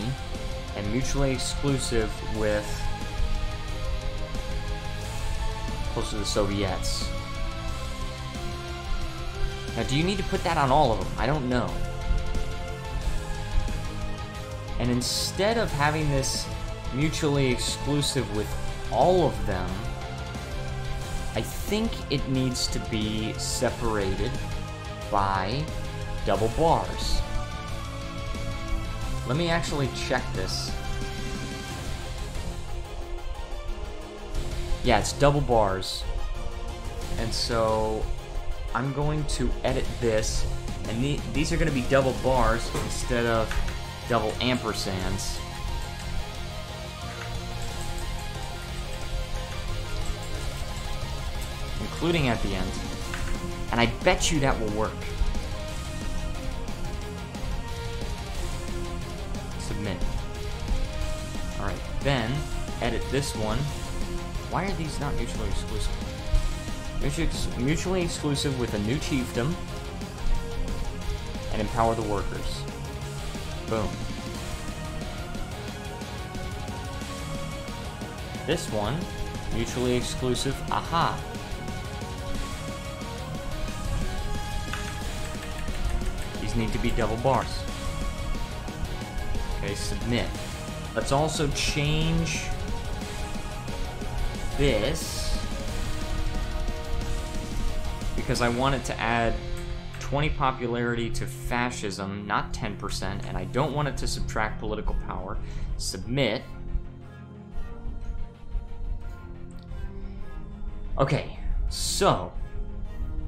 and mutually exclusive with closer to the Soviets. Now, do you need to put that on all of them? I don't know. And instead of having this mutually exclusive with all of them, I think it needs to be separated by double bars. Let me actually check this. Yeah, it's double bars. And so I'm going to edit this, and these are going to be double bars instead of double ampersands. Including at the end. And I bet you that will work. Submit. Alright, then edit this one. Why are these not mutually exclusive? Mutually exclusive with a new chiefdom and empower the workers. Boom. This one, mutually exclusive, aha. These need to be double bars. Okay, submit. Let's also change this because I want it to add 20 popularity to fascism, not 10%, and I don't want it to subtract political power. Submit. Okay, so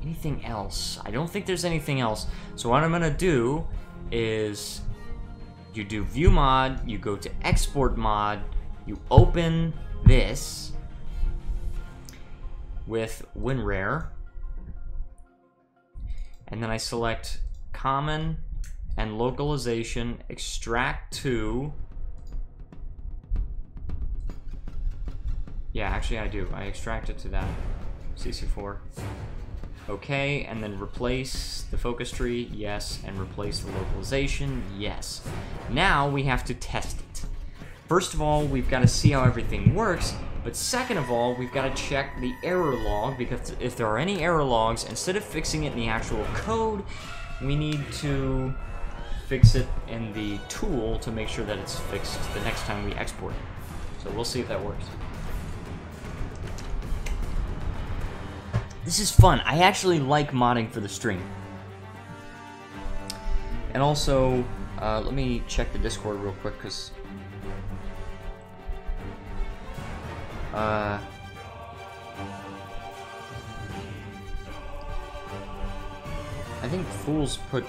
anything else? I don't think there's anything else. So what I'm gonna do is you do view mod, you go to export mod, you open this with WinRare, and then I select common and localization, extract to, yeah, actually I do. I extract it to that, CC4. Okay, and then replace the focus tree, yes, and replace the localization, yes. Now we have to test it. First of all, we've got to see how everything works, but second of all, we've got to check the error log, because if there are any error logs, instead of fixing it in the actual code, we need to fix it in the tool to make sure that it's fixed the next time we export it. So we'll see if that works. This is fun. I actually like modding for the stream. And also, let me check the Discord real quick, because I think Fools put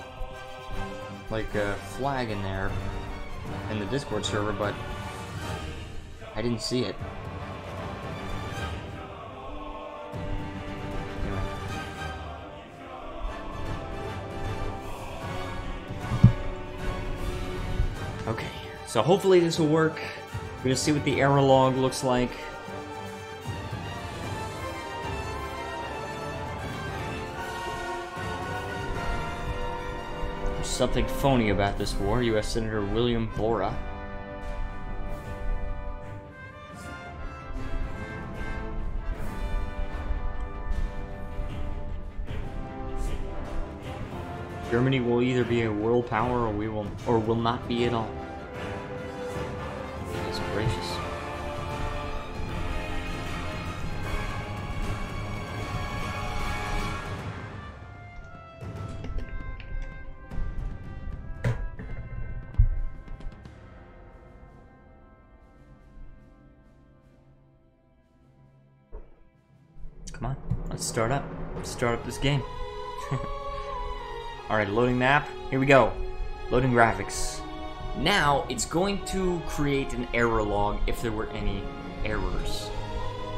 like a flag in there in the Discord server, but I didn't see it. Anyway. Okay, so hopefully this will work. We're gonna see what the error log looks like. Something phony about this war, U.S. Senator William Bora. Germany will either be a world power or will not be at all. Goodness gracious. Come on, let's start up. Let's start up this game. Alright, loading map. Here we go. Loading graphics. Now, it's going to create an error log if there were any errors.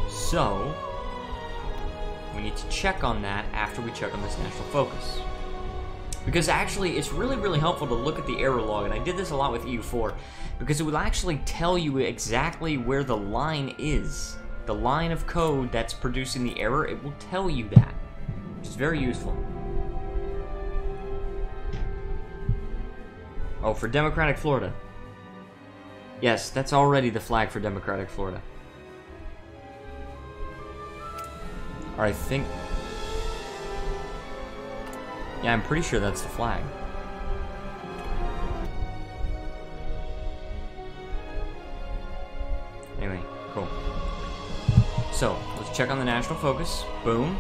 So, we need to check on that after we check on this national focus. Because actually, it's really helpful to look at the error log, and I did this a lot with EU4, because it will actually tell you exactly where the line is. The line of code that's producing the error, it will tell you that, which is very useful. Oh, for Democratic Florida. Yes, that's already the flag for Democratic Florida. Or I think... yeah, I'm pretty sure that's the flag. So, let's check on the national focus. Boom.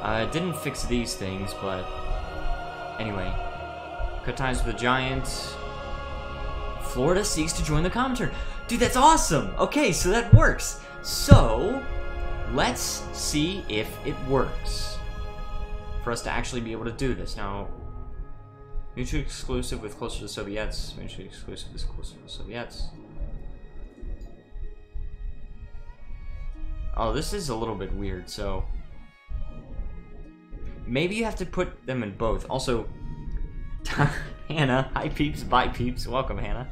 It didn't fix these things, but anyway. Cut ties with the Giants. Florida seeks to join the Comintern. Dude, that's awesome! Okay, so that works. So, let's see if it works. For us to actually be able to do this. Now, mutually exclusive with closer to the Soviets. Mutually exclusive is closer to the Soviets. Oh, this is a little bit weird, so... maybe you have to put them in both. Also, Hannah, hi peeps, bye peeps. Welcome, Hannah.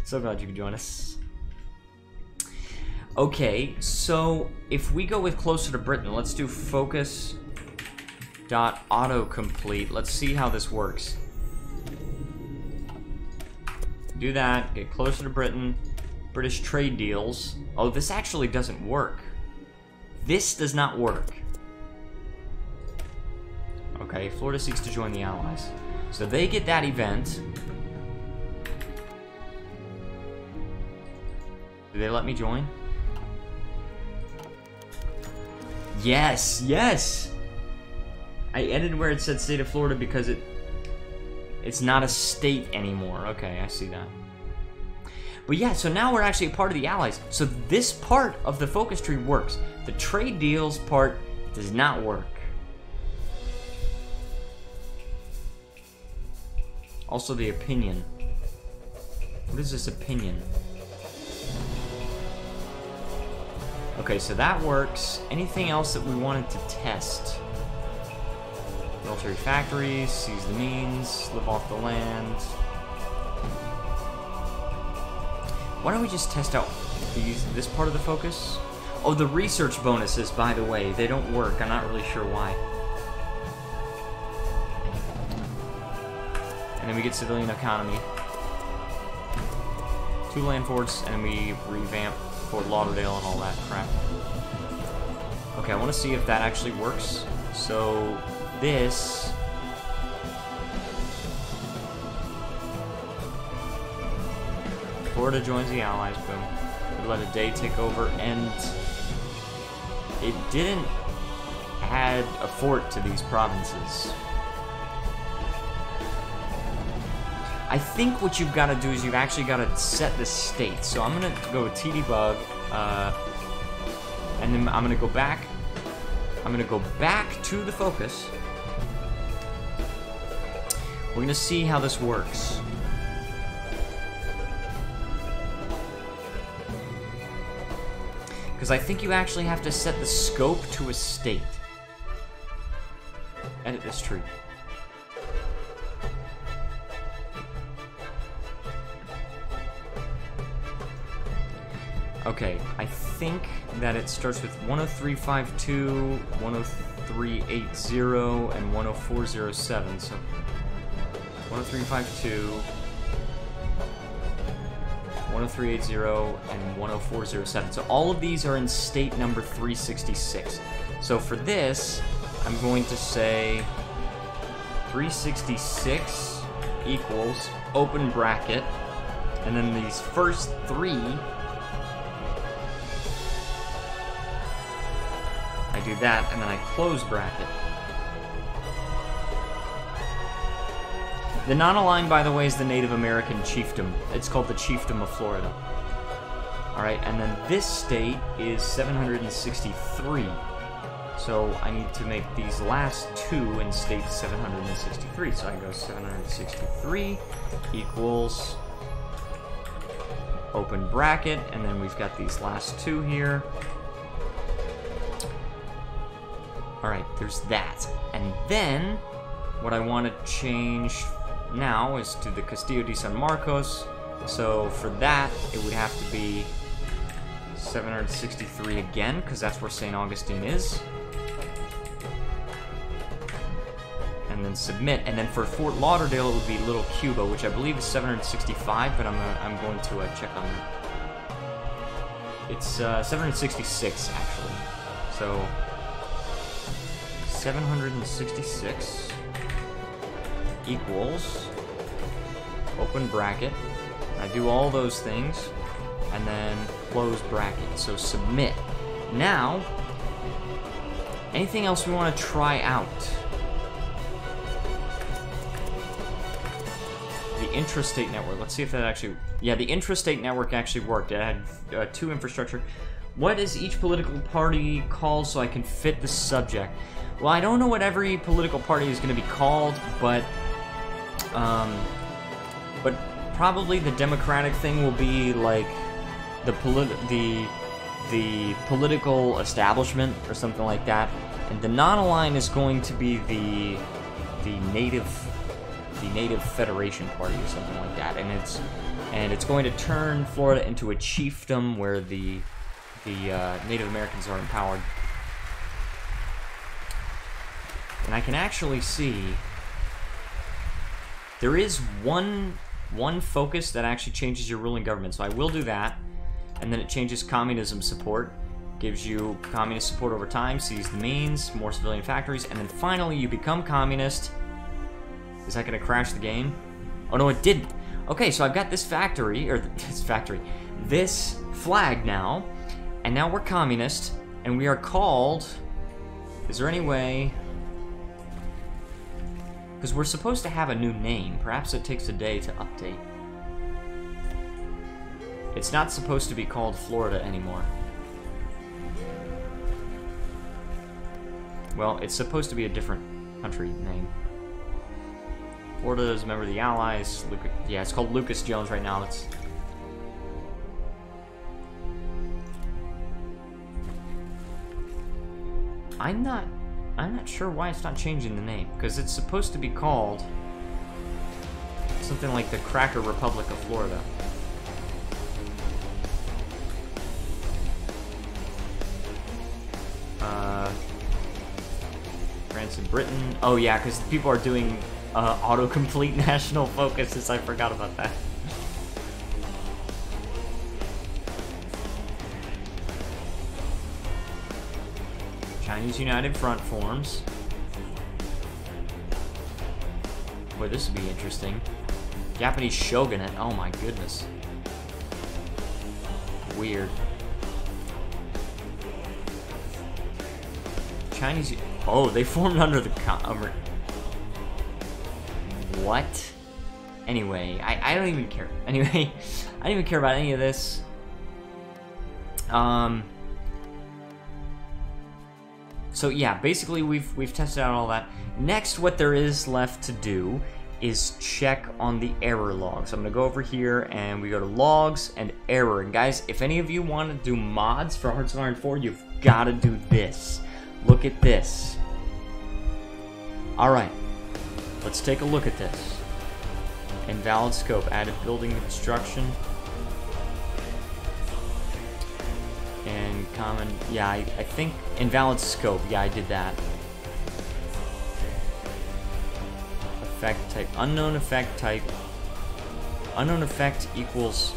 So glad you could join us. Okay, so if we go with closer to Britain, let's do focus dot autocomplete. Let's see how this works. Do that, get closer to Britain, British trade deals. Oh, this actually doesn't work. This does not work. Okay, Florida seeks to join the Allies. So they get that event. Do they let me join? Yes, yes! I edited where it said state of Florida because it's not a state anymore. Okay, I see that. But yeah, so now we're actually a part of the Allies. So this part of the focus tree works. The trade deals part does not work. Also the opinion. What is this opinion? Okay, so that works. Anything else that we wanted to test? Military factories, seize the means, live off the land. Why don't we just test out this part of the focus? Oh, the research bonuses, by the way, they don't work. I'm not really sure why. And then we get civilian economy. 2 land forts, and we revamp Fort Lauderdale and all that crap. Okay, I want to see if that actually works. So, this... Florida joins the Allies, boom. We let a day take over, and it didn't add a fort to these provinces. I think what you've got to do is you've actually got to set the state. So I'm going to go with tdbug, and then I'm going to go back. I'm going to go back to the focus. We're going to see how this works. Because I think you actually have to set the scope to a state. Edit this tree. Okay, I think that it starts with 10352, 10380, and 10407. So 10352, 10380, and 10407. So all of these are in state number 366. So for this, I'm going to say 366 equals open bracket, and then these first three, I do that, and then I close bracket. The non-aligned, by the way, is the Native American chiefdom. It's called the Chiefdom of Florida. Alright, and then this state is 763. So I need to make these last two in state 763. So I go 763 equals open bracket, and then we've got these last two here. Alright, there's that. And then, what I want to change now is to the Castillo de San Marcos. So for that, it would have to be 763 again, because that's where St. Augustine is. And then submit. And then for Fort Lauderdale, it would be Little Cuba, which I believe is 765, but I'm going to check on that. It's 766, actually. So 766 equals open bracket. I do all those things and then close bracket. So submit. Now, anything else we want to try out? The intrastate network. Let's see if that actually... Yeah, the intrastate network actually worked. It had 2 infrastructure. What is each political party called so I can fit the subject? Well, I don't know what every political party is going to be called, but probably the Democratic thing will be like the political establishment or something like that, and the non-aligned is going to be the Native Federation Party or something like that, and it's going to turn Florida into a chiefdom where the Native Americans are empowered. And I can actually see there is one focus that actually changes your ruling government, so I will do that. And then it changes communism support, gives you communist support over time, sees the means, more civilian factories, and then finally you become communist. Is that going to crash the game? Oh no, it didn't. Okay, so I've got this factory, or this flag now, and now we're communist, and we are called... Is there any way... Because we're supposed to have a new name. Perhaps it takes a day to update. It's not supposed to be called Florida anymore. Well, it's supposed to be a different country name. Florida is a member of the Allies. Yeah, it's called Lucas Jones right now. I'm not sure why it's not changing the name, because it's supposed to be called something like the Cracker Republic of Florida. France and Britain. Oh yeah, because people are doing autocomplete national focuses. I forgot about that. Chinese United Front forms. Boy, this would be interesting. Japanese Shogunate. Oh my goodness. Weird. Chinese... Oh, they formed under the... What? Anyway, I don't even care. Anyway, I don't even care about any of this. So yeah, basically we've tested out all that. Next, what there is left to do is check on the error logs. I'm gonna go over here and we go to logs and error. And guys, if any of you want to do mods for Hearts of Iron 4, you've got to do this. Look at this. All right, let's take a look at this. Invalid scope, added building construction. And common, yeah, I think invalid scope, yeah, I did that. Effect type, unknown effect type. Unknown effect equals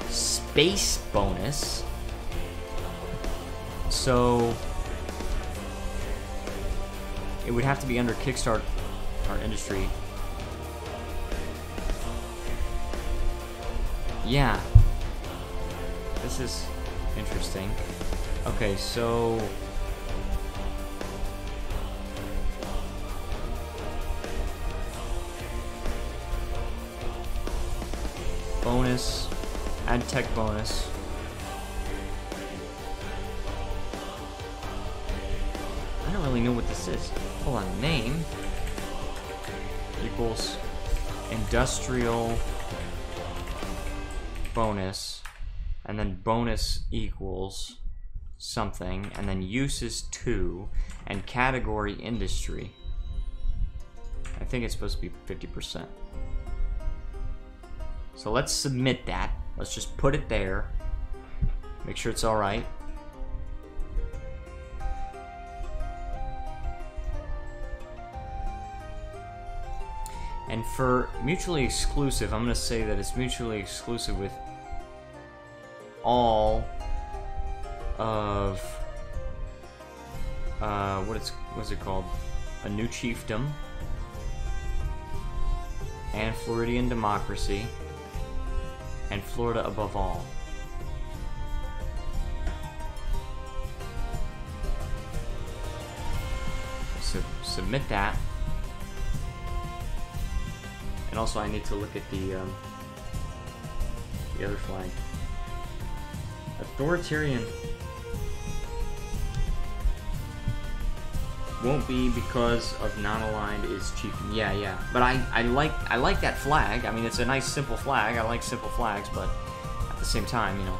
space bonus. So it would have to be under Kickstart our industry. Yeah. This is interesting. Okay, so bonus, add tech bonus. I don't really know what this is. Hold on, name equals industrial bonus, and then bonus equals something, and then use is 2, and category industry. I think it's supposed to be 50%. So let's submit that. Let's just put it there. Make sure it's alright. And for mutually exclusive, I'm going to say that it's mutually exclusive with all of what's it called? A new chiefdom and Floridian democracy and Florida above all. submit that. And also I need to look at the other flag. Authoritarian won't be because of non-aligned is chieftain. Yeah. But I like that flag. I mean, it's a nice simple flag. I like simple flags, but at the same time, you know.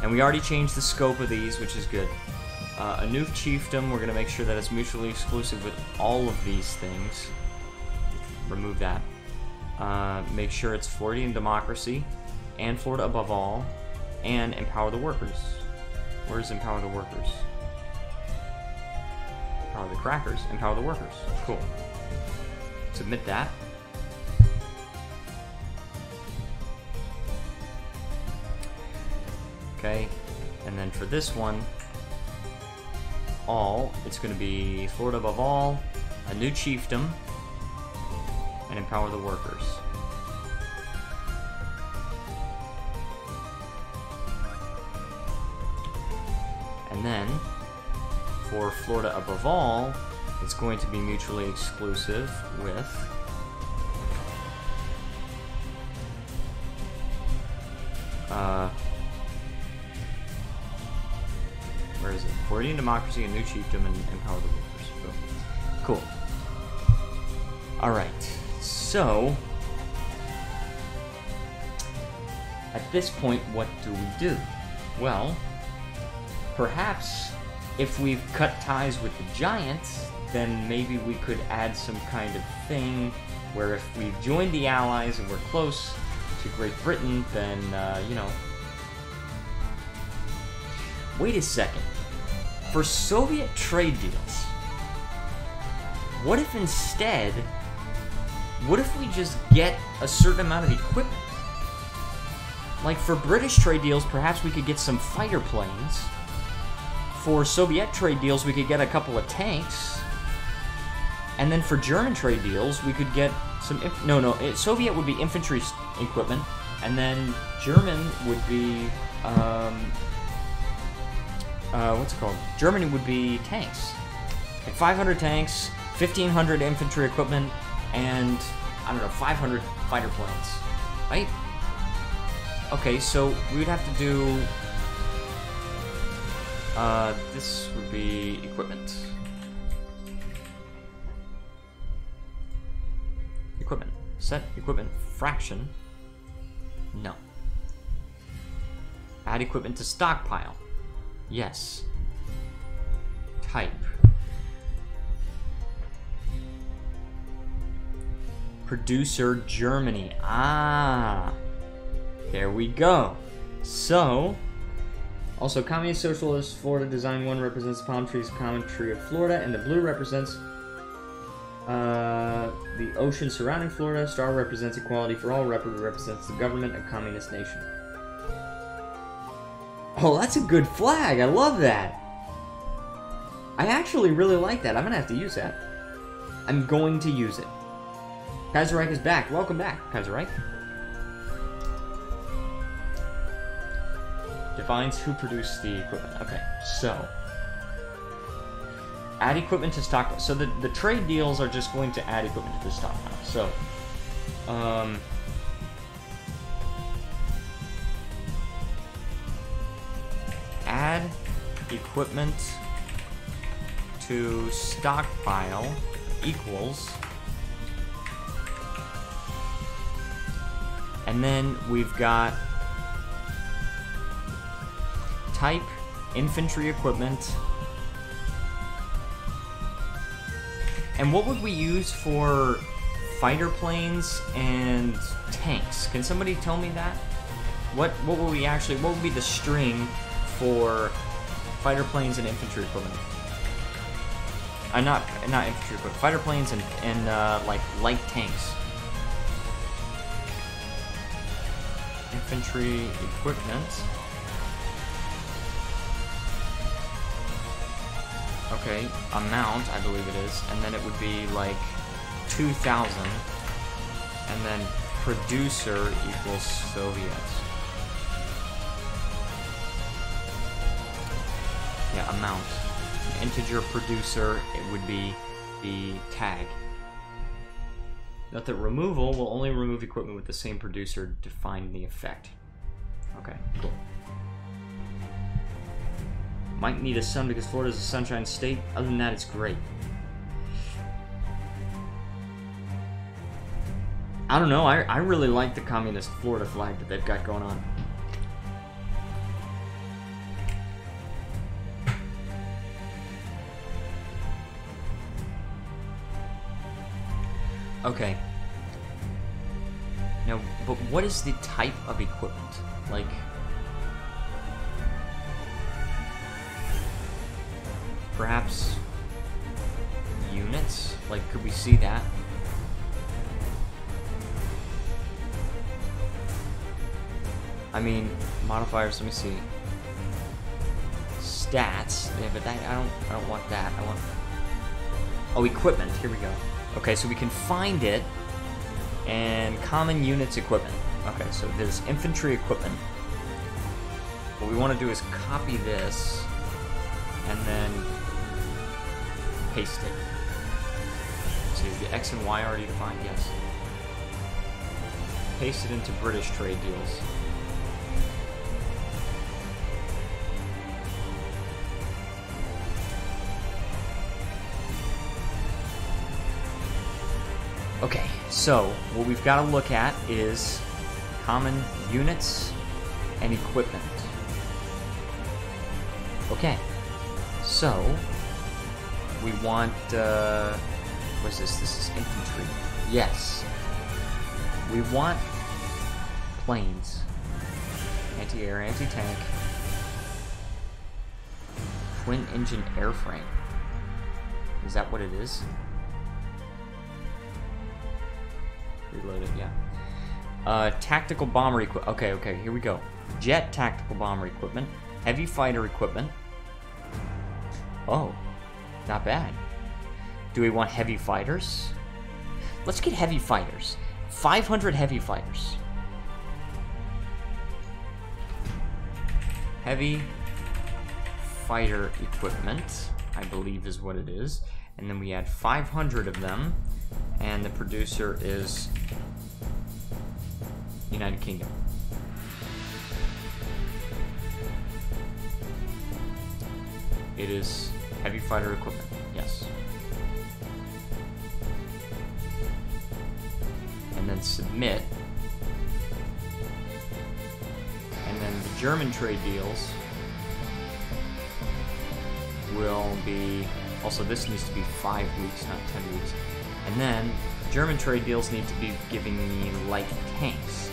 And we already changed the scope of these, which is good. A new chiefdom, we're going to make sure that it's mutually exclusive with all of these things. Remove that. Make sure it's Floridian democracy, and Florida above all, and empower the workers. Where's empower the workers? Empower the crackers, empower the workers. Cool. Submit that. Okay, and then for this one, all, it's going to be Florida above all, a new chiefdom, and empower the workers. And then, for Florida above all, it's going to be mutually exclusive with where is it? Floridian democracy, a new chiefdom, and empower the workers. Boom. Cool. Alright, so at this point, what do we do? Well, perhaps if we've cut ties with the Giants, then maybe we could add some kind of thing where if we've joined the Allies and we're close to Great Britain, then, you know. Wait a second. For Soviet trade deals, what if instead, what if we just get a certain amount of equipment? Like for British trade deals, perhaps we could get some fighter planes. For Soviet trade deals, we could get a couple of tanks. And then for German trade deals, we could get some... Soviet would be infantry equipment. And then German would be... what's it called? Germany would be tanks. Like 500 tanks, 1,500 infantry equipment, and, I don't know, 500 fighter planes. Right? Okay, so we would have to do... this would be equipment. Equipment. Set equipment fraction. No. Add equipment to stockpile. Yes. Type. Producer Germany. Ah. There we go. So, also Communist Socialist Florida Design 1 represents the palm trees common tree of Florida, and the blue represents the ocean surrounding Florida. Star represents equality for all. Represents the government, a communist nation. Oh, that's a good flag. I love that. I actually really like that. I'm gonna have to use that. I'm going to use it. Kaiserreich is back. Welcome back, Kaiserreich. Defines who produced the equipment. Okay, so add equipment to stockpile. So the trade deals are just going to add equipment to the stockpile. So, add equipment to stockpile equals, and then we've got type infantry equipment. And what would we use for fighter planes and tanks? Can somebody tell me that? What would we actually, what would be the string for fighter planes and infantry equipment? Not infantry equipment, fighter planes and like light tanks. Infantry equipment. Okay, amount, I believe it is, and then it would be like 2,000, and then producer equals Soviets. Yeah, amount. integer producer, it would be the tag. Note that removal will only remove equipment with the same producer defined in the effect. Okay, cool. Might need a sun because Florida's a sunshine state. Other than that, it's great. I don't know, I really like the communist Florida flag that they've got going on. Okay. Now, but what is the type of equipment? Like, perhaps units? Like, could we see that? I mean, modifiers, let me see. Stats. Yeah, but that I don't want that. I want, oh, equipment. Here we go. Okay, so we can find it, and common units equipment. Okay, so there's infantry equipment. What we want to do is copy this, and then paste it. So is the X and Y already defined? Yes. Paste it into British trade deals. Okay, so what we've got to look at is common units and equipment. Okay, so we want, what is this? This is infantry. Yes. We want planes. Anti-air, anti-tank. Twin-engine airframe. Is that what it is? Reload it, yeah. Tactical bomber equipment. Okay, here we go. Jet tactical bomber equipment. Heavy fighter equipment. Oh, not bad. Do we want heavy fighters? Let's get heavy fighters. 500 heavy fighters. Heavy fighter equipment, I believe is what it is. And then we add 500 of them. And the producer is United Kingdom. It is heavy fighter equipment, yes. And then submit. And then the German trade deals will be, also this needs to be 5 weeks, not 10 weeks. And then, German trade deals need to be giving me light tanks.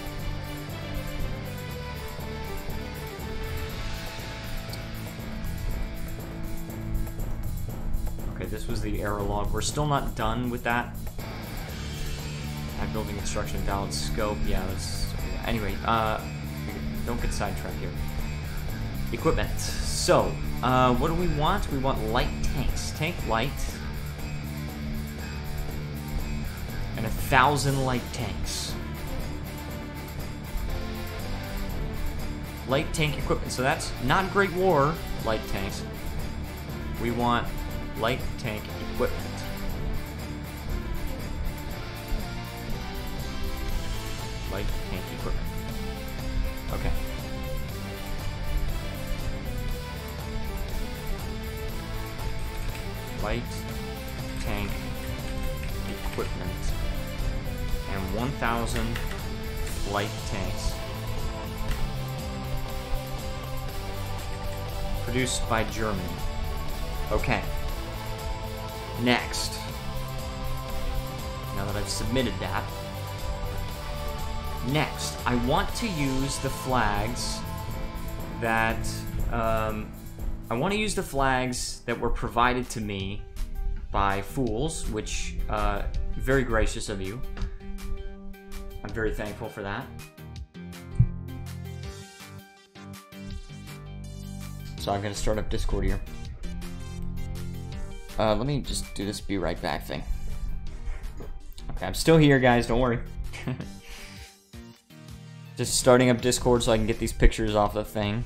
Okay, this was the error log. We're still not done with that. Building construction, valid scope. Yeah, let's. Anyway, don't get sidetracked here. Equipment. So, what do we want? We want light tanks. Tank light. And 1,000 light tanks. Light tank equipment. So that's not Great War light tanks. We want light tank equipment. Light tank equipment. Okay. Light tank equipment. And 1,000 light tanks. Produced by Germany. Okay. Next. Now that I've submitted that. Next, I want to use the flags that were provided to me by Fools, which very gracious of you. I'm very thankful for that. So I'm gonna start up Discord here. Let me just do this be right back thing. Okay, I'm still here, guys, don't worry. Just starting up Discord so I can get these pictures off the thing.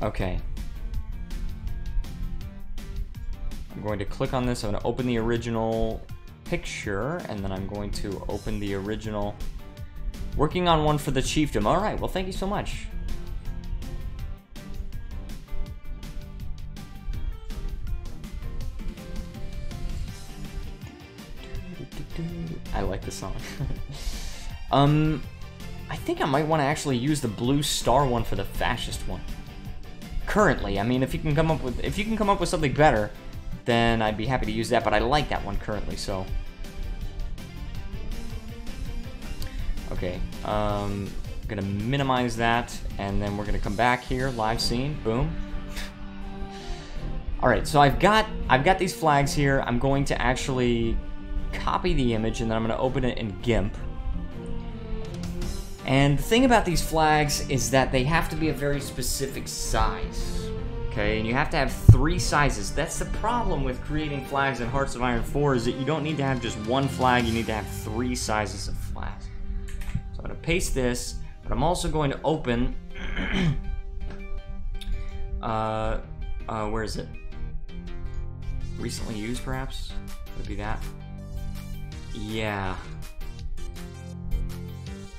Okay. I'm going to click on this. I'm going to open the original picture, and then I'm going to open the original. Working on one for the chiefdom. All right. Well, thank you so much. I like this song. I think I might want to actually use the blue star one for the fascist one. Currently, I mean, if you can come up with something better, then I'd be happy to use that. But I like that one currently, so. Okay, gonna minimize that, and then we're gonna come back here, live scene, boom. All right, so I've got these flags here. I'm going to actually copy the image, and then I'm going to open it in GIMP. And the thing about these flags is that they have to be a very specific size, okay? And you have to have 3 sizes. That's the problem with creating flags in Hearts of Iron 4, is that you don't need to have just one flag, you need to have 3 sizes of flags. So I'm going to paste this, but I'm also going to open, where is it? Recently used, perhaps? Would be that. Yeah.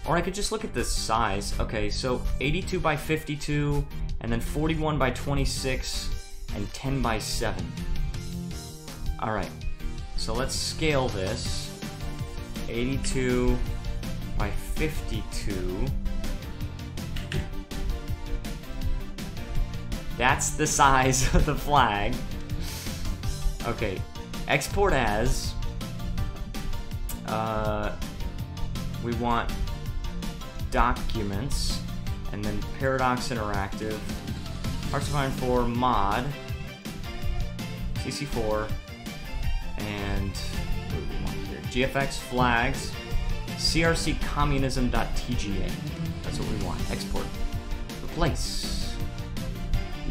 Or I could just look at this size. Okay, so 82 by 52, and then 41 by 26, and 10 by 7. Alright, so let's scale this. 82 by 52. That's the size of the flag. Okay, export as. We want documents, and then Paradox Interactive, Hearts of Iron 4 mod, CC4, and what do we want here? GFX flags, crccommunism.tga. That's what we want. Export. Replace.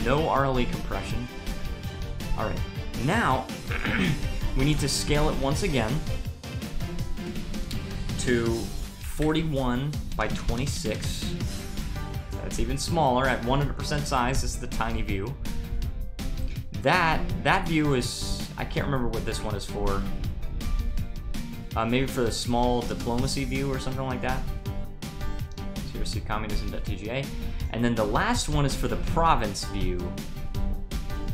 No RLE compression. Alright, now we need to scale it once again to 41 by 26. That's even smaller at 100% size. This is the tiny view. That view is, I can't remember what this one is for. Maybe for the small diplomacy view or something like that. crccommunism.tga. And then the last one is for the province view.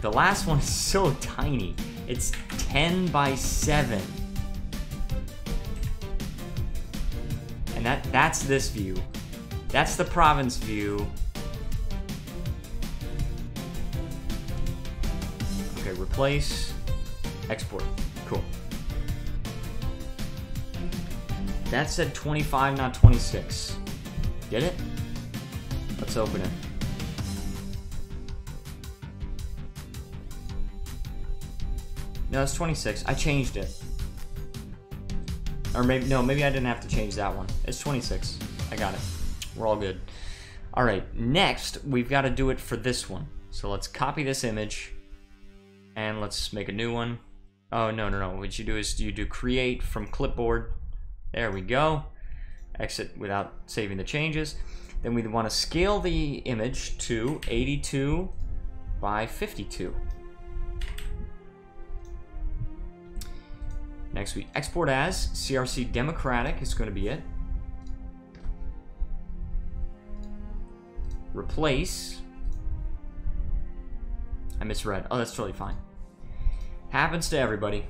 The last one is so tiny. It's 10 by 7. And that's this view. That's the province view. Okay, replace, export. Cool. That said 25, not 26. Get it? Let's open it. No, it's 26. I changed it. Or maybe, no, maybe I didn't have to change that one. It's 26. I got it. We're all good. All right, next, we've got to do it for this one. So let's copy this image, and let's make a new one. Oh, no. What you do is you do create from clipboard. There we go. Exit without saving the changes. Then we want to scale the image to 82 by 52. Next, we export as CRC Democratic is going to be it. Replace. I misread. Oh, that's totally fine. Happens to everybody.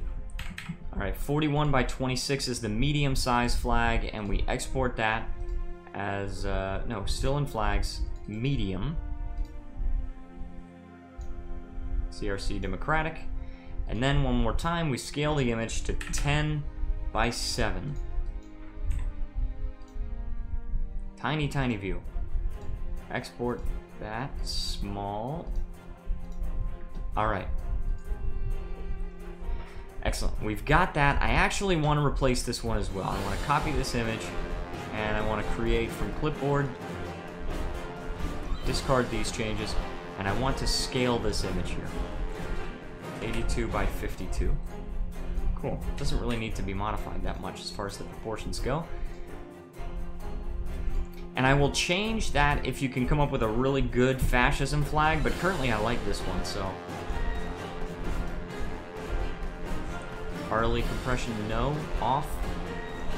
All right, 41 by 26 is the medium size flag, and we export that as, no, still in flags, medium. CRC Democratic. And then one more time, we scale the image to 10 by 7. Tiny, tiny view. Export that small. All right. Excellent. We've got that. I actually want to replace this one as well. I want to copy this image, and I want to create from clipboard. Discard these changes, and I want to scale this image here. 82 by 52. Cool. Doesn't really need to be modified that much as far as the proportions go. And I will change that if you can come up with a really good fascism flag, but currently I like this one, so. Hourly compression, no. Off.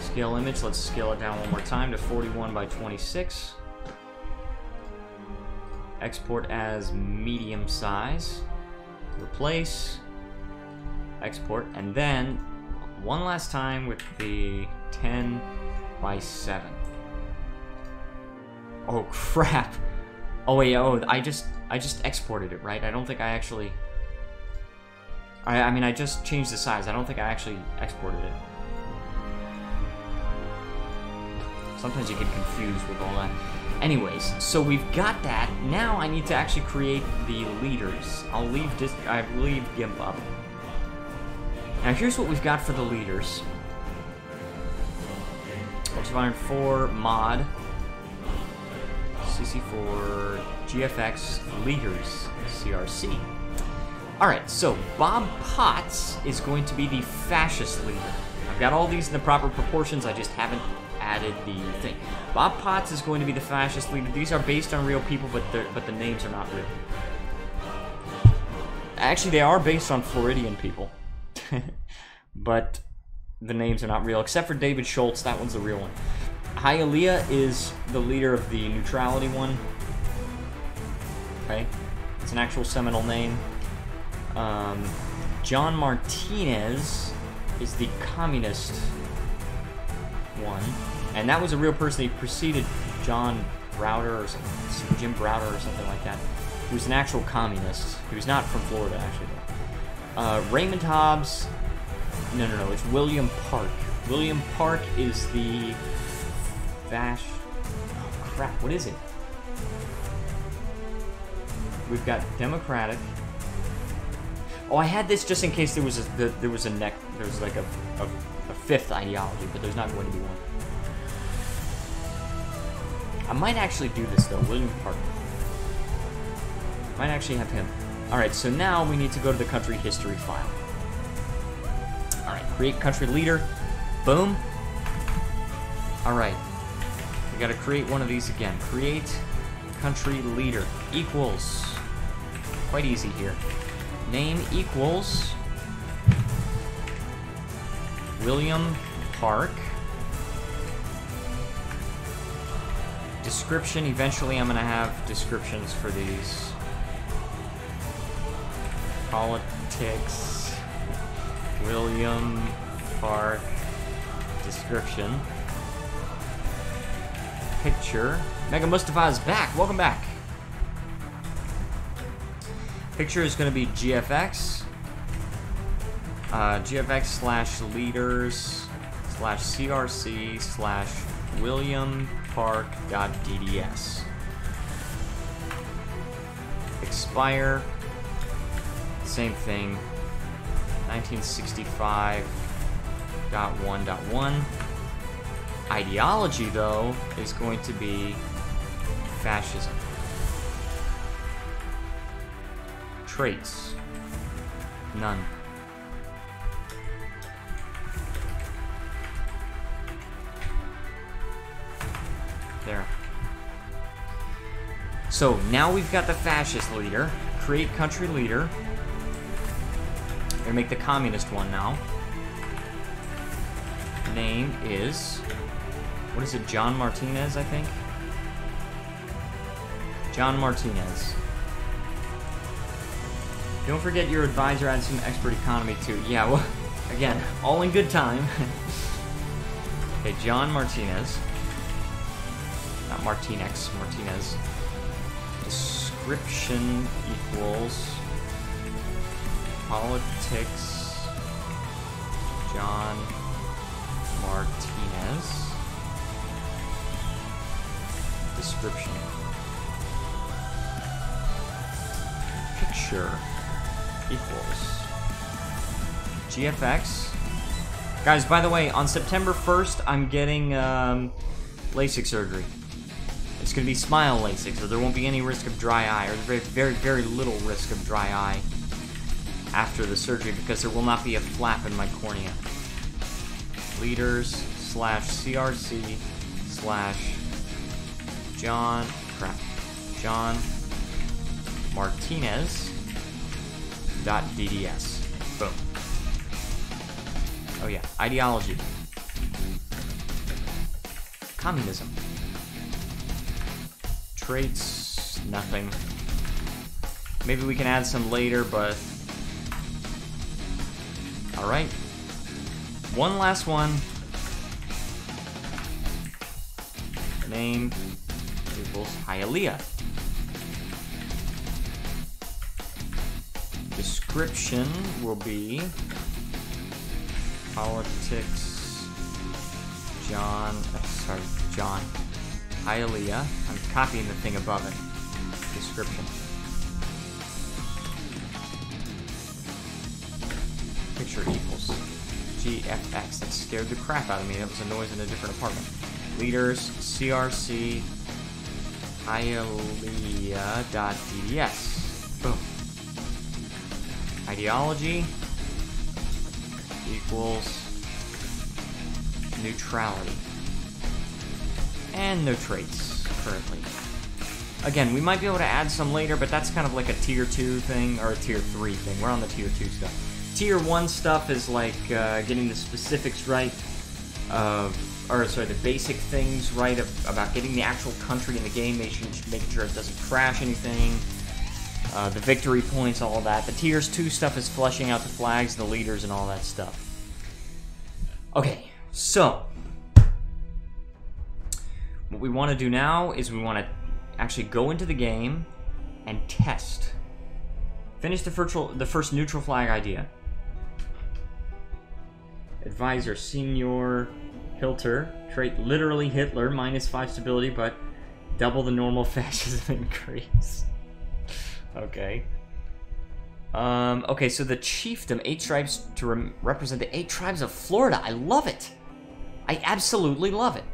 Scale image, let's scale it down one more time to 41 by 26. Export as medium size. Replace. Export, and then one last time with the 10 by 7. Oh crap! Oh wait, oh, I just exported it, right? I don't think I actually. I mean, I just changed the size. I don't think I actually exported it. Sometimes you get confused with all that. Anyways, so we've got that. Now I need to actually create the leaders. I leave GIMP up. Now here's what we've got for the leaders. HoI4 mod. CC4 GFX leaders CRC. Alright, so Bob Potts is going to be the fascist leader. I've got all these in the proper proportions, I just haven't added the thing. Bob Potts is going to be the fascist leader. These are based on real people, but the names are not real. Actually, they are based on Floridian people. But the names are not real, except for David Schultz. That one's the real one. Hialeah is the leader of the neutrality one. Okay, it's an actual Seminole name. John Martinez is the communist one, and that was a real person. He preceded John Browder or something, Jim Browder or something like that. He was an actual communist. He was not from Florida, actually. Raymond Hobbs. No, it's William Park. William Park is the Oh crap! What is it? We've got Democratic. Oh, I had this just in case there was like a fifth ideology, but there's not going to be one. I might actually do this though. William Park. Might actually have him. All right. So now we need to go to the country history file. All right. Create country leader. Boom. All right. We got to create one of these again. Create country leader equals. Quite easy here. Name equals William Park. Description. Eventually, I'm going to have descriptions for these. Politics. William Park. Description. Picture. Mega Mustafa is back. Welcome back. Picture is going to be GFX. GFX/leaders/CRC/WilliamPark.dds. Expire. Same thing. 1965.1.1. Ideology, though, is going to be fascism. Traits. None. There. So now we've got the fascist leader. Create country leader. We're gonna make the communist one now. Name is, what is it, John Martinez, I think? John Martinez. Don't forget your advisor adds some expert economy too. Yeah, well, again, all in good time. Okay, John Martinez. Not Martinex, Martinez. Description equals politics. John Martinez. Description. Picture equals GFX. Guys, by the way, on September 1st, I'm getting LASIK surgery. It's going to be smile LASIK, so there won't be any risk of dry eye, or very, very, very little risk of dry eye after the surgery, because there will not be a flap in my cornea. Leaders/CRC/ John Martinez .dds. Boom. Oh yeah, ideology. Communism. Traits, nothing. Maybe we can add some later, but... Alright. One last one. Name equals Hialeah. Description will be politics John Hialeah. I'm copying the thing above it. Description. Picture equals GFX. That scared the crap out of me. That was a noise in a different apartment. Leaders CRC Hialeah.dds. Boom. Ideology equals neutrality. And no traits currently. Again, we might be able to add some later, but that's kind of like a tier 2 thing or a tier 3 thing. We're on the tier 2 stuff. Tier 1 stuff is like getting the specifics right the basic things right about getting the actual country in the game, making sure it doesn't crash anything. The victory points, all that. The tiers 2 stuff is fleshing out the flags, the leaders, and all that stuff. Okay, so what we want to do now is we want to actually go into the game and test. Finish the first neutral flag idea. Advisor, Senior Hilter, trait literally Hitler, -5 stability, but double the normal fascism increase. Okay. Okay, so the chiefdom, 8 stripes to represent the 8 tribes of Florida. I love it. I absolutely love it.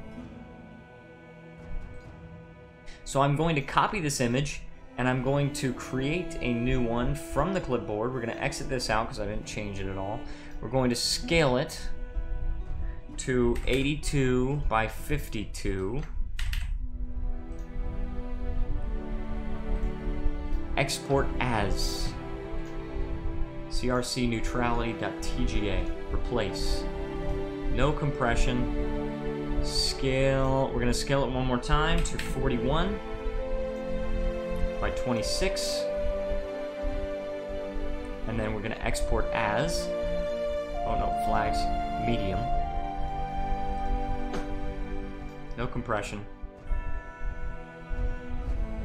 So I'm going to copy this image, and I'm going to create a new one from the clipboard. We're going to exit this out because I didn't change it at all. We're going to scale it to 82 by 52. Export as CRC neutrality.tga. Replace. No compression. Scale. We're going to scale it one more time to 41 by 26. And then we're going to export as. Oh no, flags. Medium. No compression.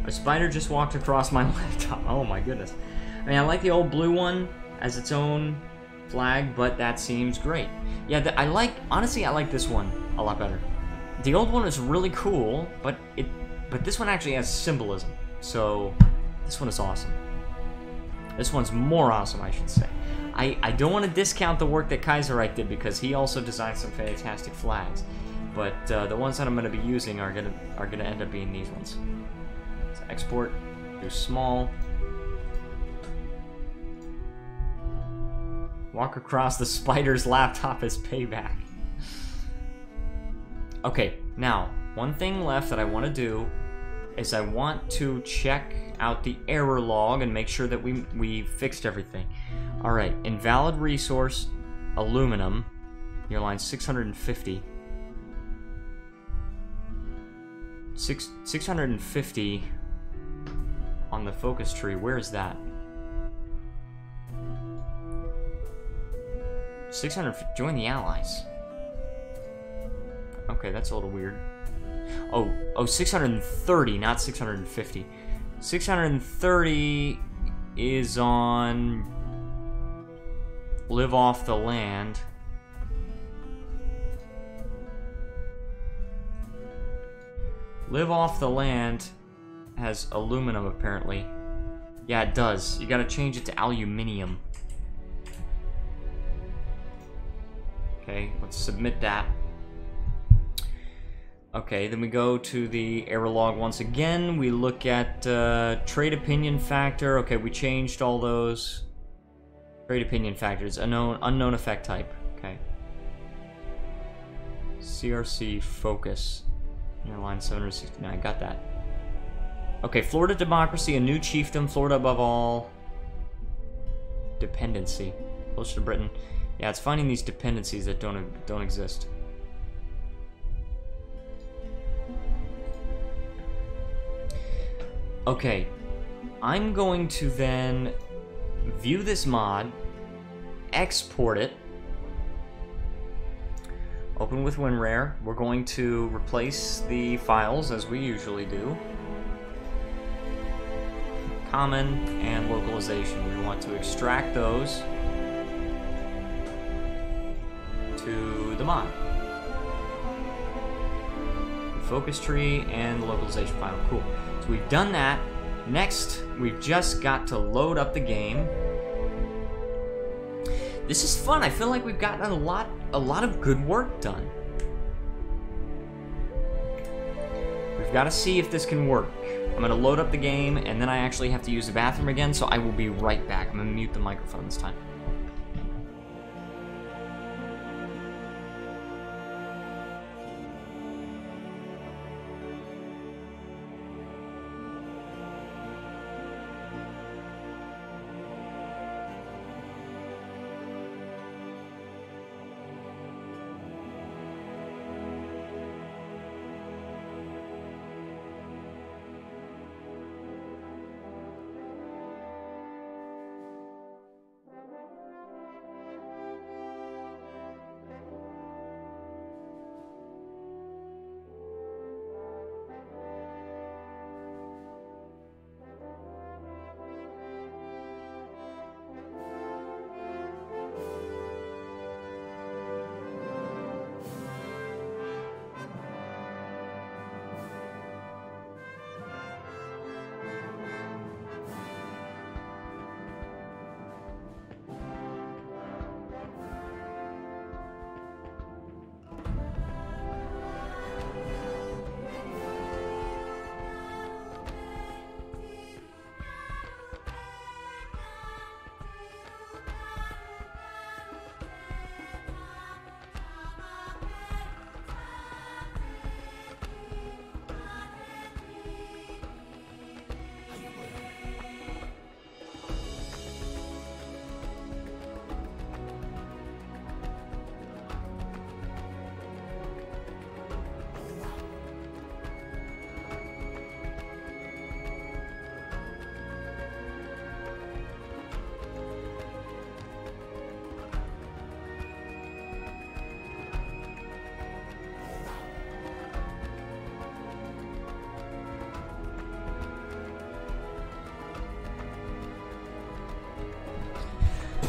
A spider just walked across my laptop. Oh my goodness. I mean, I like the old blue one as its own flag, but that seems great. Yeah, honestly, I like this one a lot better. The old one is really cool, but this one actually has symbolism. So this one is awesome. This one's more awesome, I should say. I don't want to discount the work that Kaiserreich did because he also designed some fantastic flags. But the ones that I'm going to be using are gonna end up being these ones. So export, do small. Walk across the spider's laptop as payback. Okay, now, one thing left that I want to do is I want to check out the error log and make sure that we fixed everything. Alright, invalid resource, aluminum, near line 650. 650 on the focus tree. Where is that? 600. Join the allies. Okay, that's a little weird. Oh, 630, not 650. 630 is on live off the land. Live off the land has aluminum, apparently. Yeah, it does. You gotta change it to aluminium. Okay, let's submit that. Okay, then we go to the error log once again. We look at trade opinion factor. Okay, we changed all those. Trade opinion factors. Unknown effect type. Okay. CRC focus. Line 769. Got that. Okay, Florida democracy, a new chiefdom, Florida above all. Dependency. Closer to Britain. Yeah, it's finding these dependencies that don't exist. Okay, I'm going to then view this mod, export it, open with WinRAR. We're going to replace the files as we usually do. Common and localization. We want to extract those to the mod. The focus tree and the localization file. Cool. So we've done that. Next, we've just got to load up the game. This is fun. I feel like we've gotten a lot of good work done. We've got to see if this can work. I'm going to load up the game, and then I actually have to use the bathroom again, so I will be right back. I'm going to mute the microphone this time.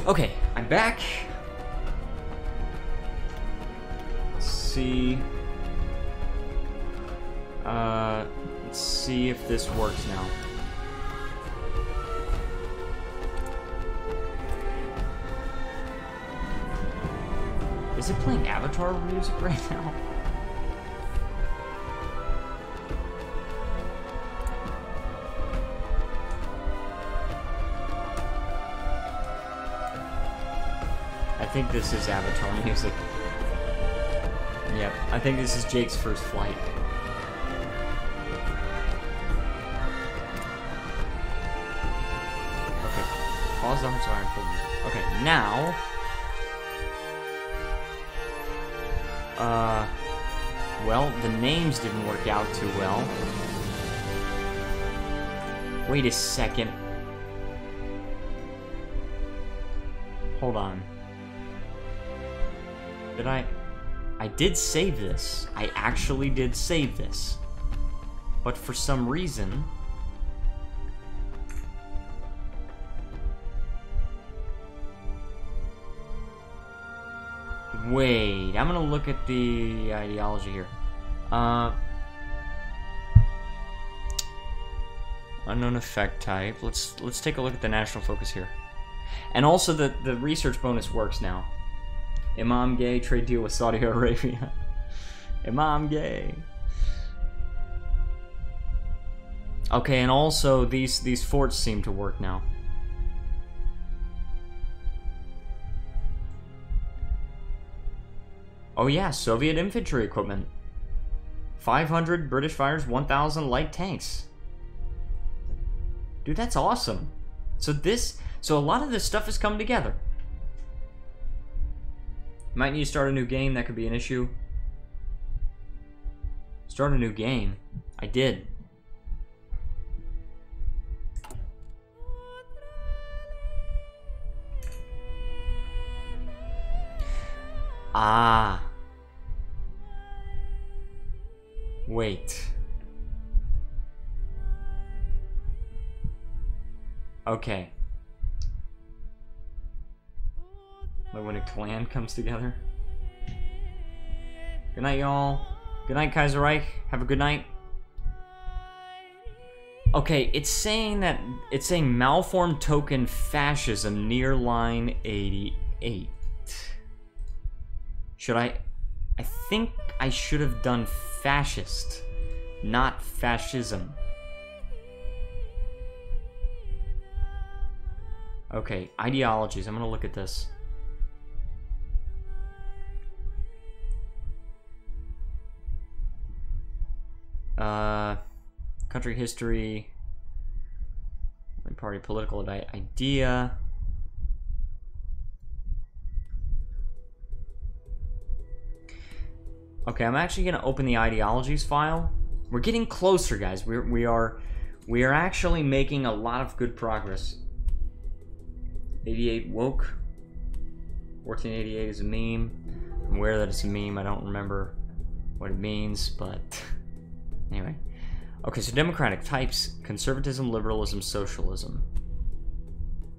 Okay, I'm back. Let's see. Let's see if this works now. Is it playing Avatar music right now? I think this is Avatar music. Yep, I think this is Jake's first flight. Okay, pause the Hearts of Iron film. Okay, now... well, the names didn't work out too well. Wait a second. Hold on. Did I did save this. I actually did save this. But for some reason... Wait, I'm gonna look at the ideology here. Unknown effect type. Let's take a look at the national focus here. And also the research bonus works now. Imam gay, trade deal with Saudi Arabia. Imam gay. Okay, and also these forts seem to work now. Oh yeah, Soviet infantry equipment. 500 British fighters, 1,000 light tanks. Dude, that's awesome. So a lot of this stuff is coming together. Might need to start a new game. That could be an issue. Start a new game. I did. Ah. Wait. Okay. Like when a clan comes together. Good night, y'all. Good night, Kaiserreich. Have a good night. Okay, it's saying malformed token fascism near line 88. Should I think I should have done fascist, not fascism. Okay, ideologies. I'm gonna look at this. Country history, party political idea. Okay, I'm actually gonna open the ideologies file. We're getting closer, guys. We are actually making a lot of good progress. 88 woke. 1488 is a meme. I'm aware that it's a meme. I don't remember what it means, but anyway. Okay, so democratic types: conservatism, liberalism, socialism.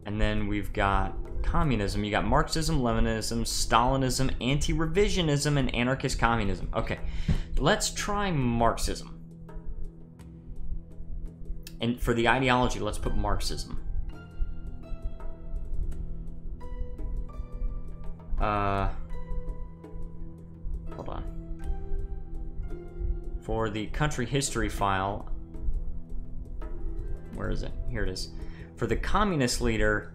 And then we've got communism. You got Marxism, Leninism, Stalinism, anti-revisionism, and anarchist communism. Okay, let's try Marxism. And for the ideology, let's put Marxism. Hold on. For the country history file, where is it? Here it is. For the communist leader,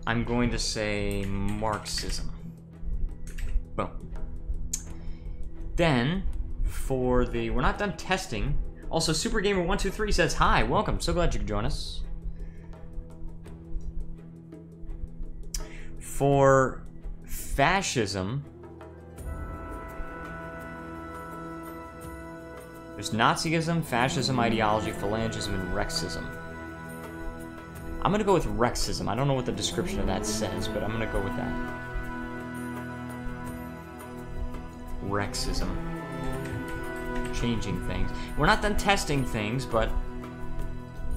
I'm going to say Marxism. Boom. Then, for the... We're not done testing. Also, SuperGamer123 says, hi, welcome. So glad you could join us. For fascism, there's Nazism, fascism, ideology, phalangism, and Rexism. I'm gonna go with Rexism. I don't know what the description of that says, but I'm gonna go with that. Rexism. Changing things. We're not done testing things, but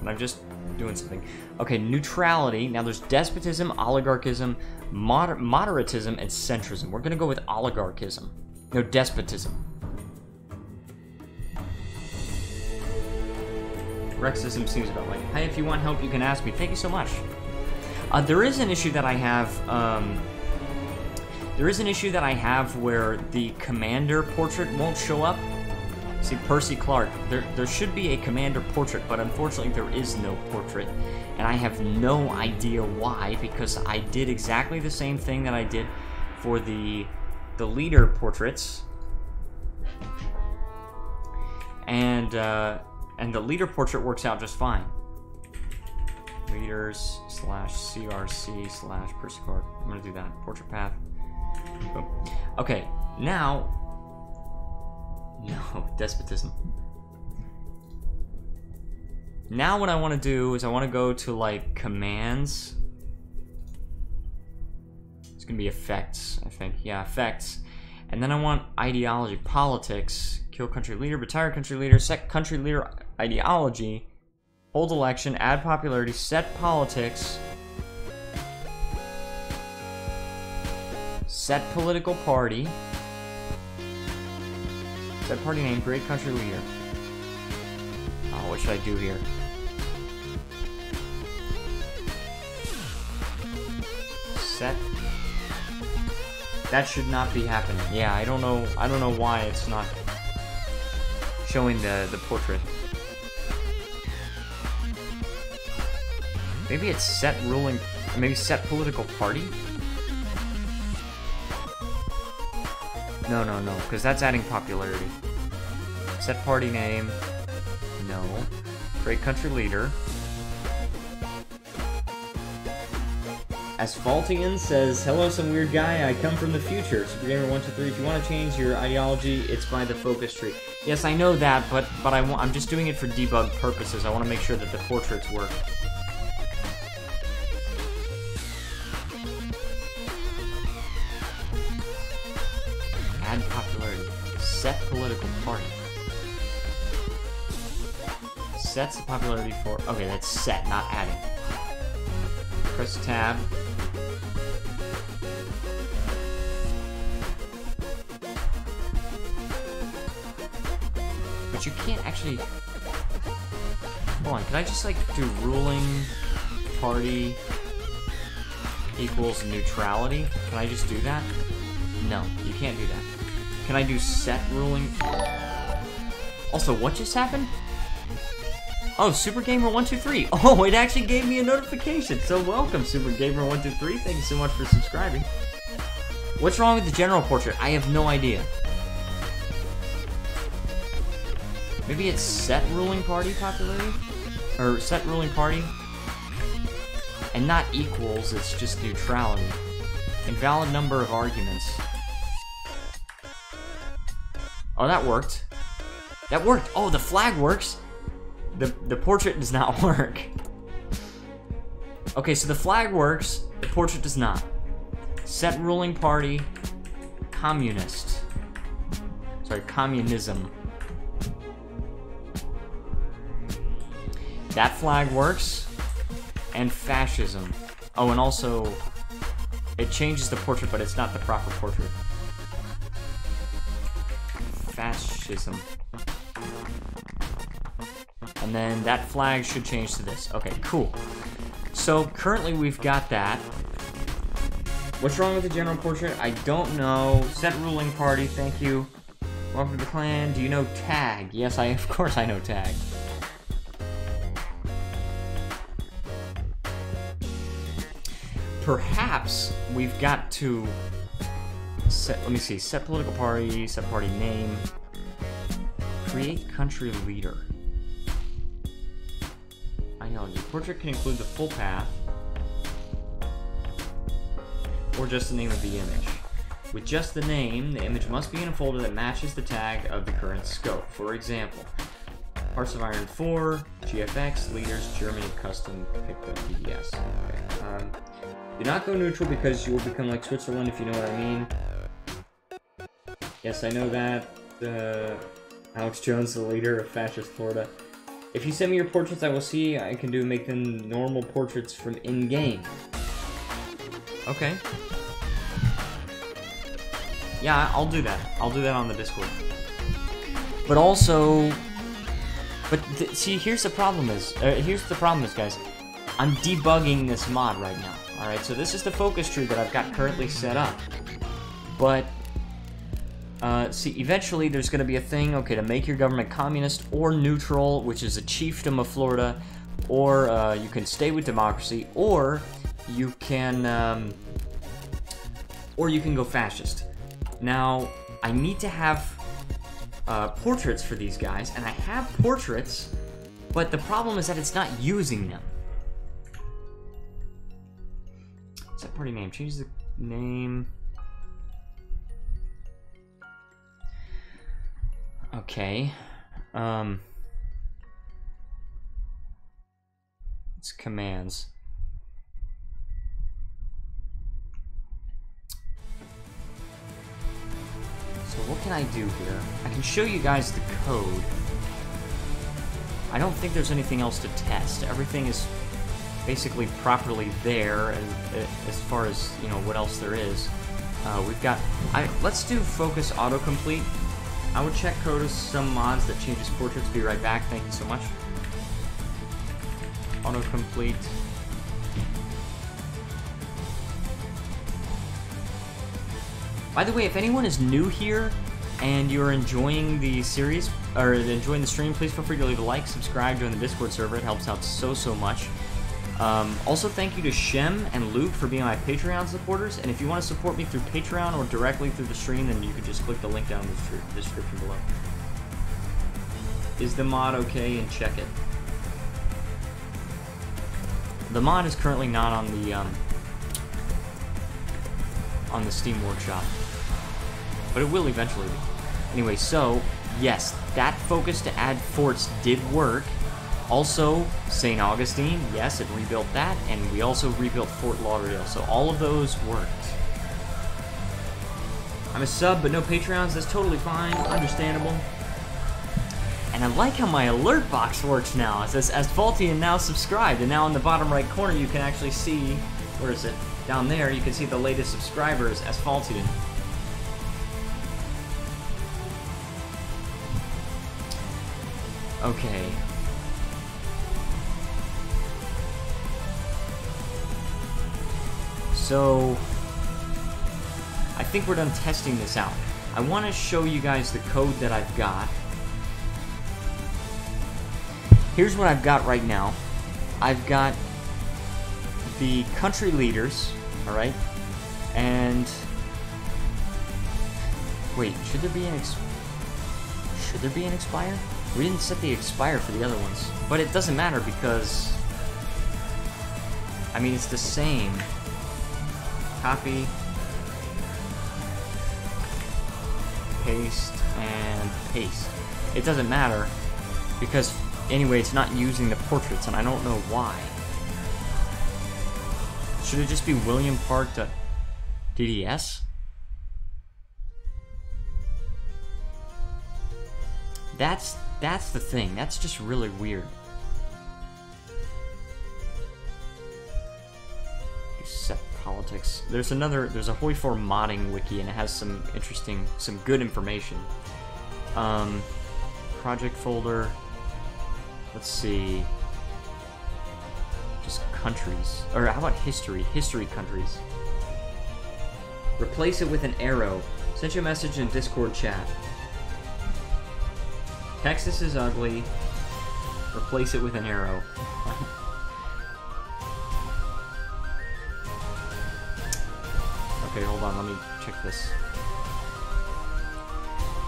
I'm just doing something. Okay, neutrality. Now there's despotism, oligarchism, moderatism, and centrism. We're gonna go with oligarchism. No, despotism. Rexism seems about right. Hi, if you want help, you can ask me. Thank you so much. There is an issue that I have. There is an issue that I have where the commander portrait won't show up. See, Percy Clark. There should be a commander portrait, but unfortunately there is no portrait. And I have no idea why, because I did exactly the same thing that I did for the leader portraits. And the leader portrait works out just fine. Leaders /CRC /Percy Clark. I'm gonna do that. Portrait path. Boom. Okay, now. No, despotism. Now what I want to do is I want to go to like commands. It's gonna be effects, I think. Yeah, effects. And then I want ideology, politics, kill country leader, retire country leader, set country leader ideology, hold election, add popularity, set politics, set political party, set party name, great country leader. Oh, what should I do here? Set. That should not be happening. Yeah, I don't know why it's not showing the portrait. Maybe it's set ruling, maybe set political party? No, because that's adding popularity. Set party name. No. Great country leader. Asphaltian says, hello, some weird guy. I come from the future. SuperGamer123. If you want to change your ideology, it's by the focus tree. Yes, I know that, but I'm just doing it for debug purposes. I want to make sure that the portraits work. Add popularity. Set political party. Sets the popularity for... Okay, that's set, not adding. Press tab. But you can't actually... Hold on, can I just, like, do ruling party equals neutrality? Can I just do that? No, you can't do that. Can I do set ruling? Also, what just happened? Oh, SuperGamer123. Oh, it actually gave me a notification. So welcome, SuperGamer123. Thank you so much for subscribing. What's wrong with the general portrait? I have no idea. Maybe it's set ruling party popularity? Or set ruling party? And not equals, it's just neutrality. Invalid number of arguments. Oh, that worked. That worked. Oh, the flag works. The portrait does not work. Okay, so the flag works, the portrait does not. Set ruling party, communist. Sorry, communism. That flag works, and fascism. Oh, and also, it changes the portrait, but it's not the proper portrait. Fascism. And then that flag should change to this. Okay, cool. So currently we've got that. What's wrong with the general portrait? I don't know. Set ruling party, thank you. Welcome to the clan. Do you know tag? Yes, of course I know tag. Perhaps we've got to set, let me see, set political party, set party name, create country leader. Ideology. Portrait can include the full path, or just the name of the image. With just the name, the image must be in a folder that matches the tag of the current scope. For example, Hearts of Iron 4, GFX, Leaders, Germany, Custom, pick the PDS. Okay. Do not go neutral because you will become like Switzerland, if you know what I mean. Yes, I know that. Alex Jones, the leader of Fascist Florida. If you send me your portraits, I will see. I can make them normal portraits from in-game. Okay. Yeah, I'll do that. I'll do that on the Discord. But also... see, here's the problem is, guys. I'm debugging this mod right now. Alright, so this is the focus tree that I've got currently set up. But... see, eventually there's going to be a thing, okay, to make your government communist or neutral, which is a chiefdom of Florida, or you can stay with democracy, or you can go fascist. Now, I need to have portraits for these guys, and I have portraits, but the problem is that it's not using them. Set party name, change the name. Okay, it's commands. So what can I do here? I can show you guys the code. I don't think there's anything else to test. Everything is basically properly there, as far as, you know, what else there is. We've got... let's do focus autocomplete. I would check code of some mods that changes portraits. Be right back. Thank you so much. Autocomplete. By the way, if anyone is new here and you're enjoying the series or enjoying the stream, please feel free to leave a like, subscribe, join the Discord server. It helps out so much. Also, thank you to Shem and Luke for being my Patreon supporters, and if you want to support me through Patreon or directly through the stream, then you can just click the link down in the description below. Is the mod okay? And check it. The mod is currently not on the on the Steam Workshop. But it will eventually be. Anyway, so, yes, that focus to add forts did work. Also, St. Augustine, yes, it rebuilt that, and we also rebuilt Fort Lauderdale, so all of those worked. I'm a sub, but no Patreons, that's totally fine, understandable. And I like how my alert box works now. It says Asphaltian now subscribed, and now in the bottom right corner you can actually see, where is it? Down there, you can see the latest subscribers, Asphaltian. Okay. So, I think we're done testing this out. I want to show you guys the code that I've got. Here's what I've got right now. I've got the country leaders, alright? And... wait, should there be an expire? We didn't set the expire for the other ones. But it doesn't matter because... I mean, it's the same. Copy. Paste and paste. It doesn't matter because anyway it's not using the portraits and I don't know why. Should it just be William Park.dds? That's the thing. That's just really weird. Set politics. There's a HoI4 modding wiki and it has some good information. Project folder. Let's see. Just countries. Or how about history? History countries. Replace it with an arrow. Send you a message in Discord chat. Texas is ugly. Replace it with an arrow. Okay, hold on, let me check this.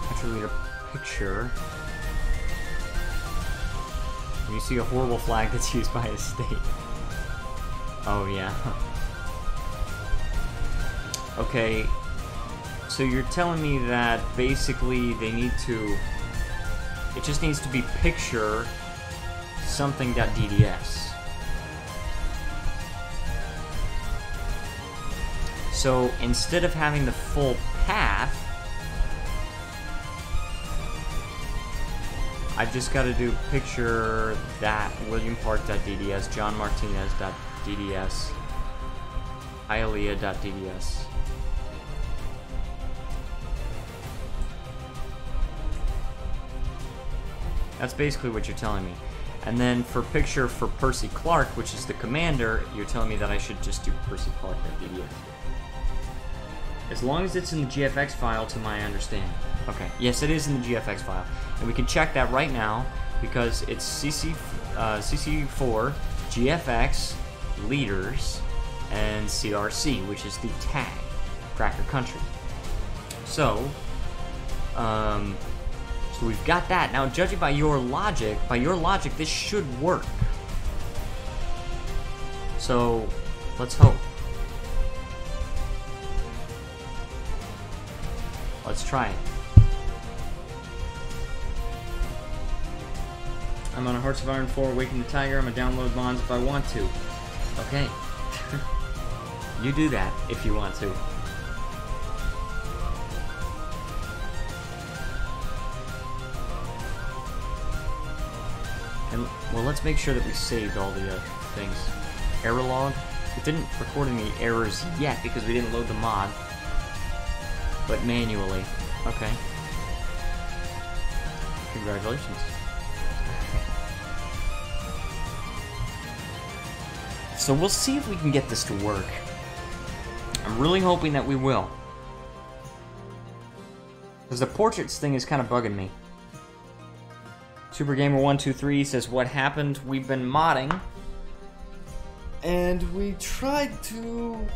Country leader picture. You see a horrible flag that's used by a state. Oh, yeah. Okay, so you're telling me that basically they need to... It just needs to be picture something.dds. So instead of having the full path, I've just got to do picture that WilliamPark.dds, JohnMartinez.dds, Hialeah.dds. That's basically what you're telling me. And then for picture for Percy Clark, which is the commander, you're telling me that I should just do Percy Clark.dds. As long as it's in the GFX file, to my understanding. Okay, yes, it is in the GFX file. And we can check that right now, because it's CC4, GFX, leaders, and CRC, which is the tag, Cracker Country. So we've got that. Now, judging by your logic, this should work. So, let's hope. Let's try it. I'm on a Hearts of Iron 4, Waking the Tiger. I'm gonna download mods if I want to. Okay. You do that if you want to. And, well, let's make sure that we saved all the things. Error log. It didn't record any errors yet because we didn't load the mod. But manually. Okay. Congratulations. So we'll see if we can get this to work. I'm really hoping that we will. Because the portraits thing is kind of bugging me. SuperGamer123 says, what happened? We've been modding. And we tried to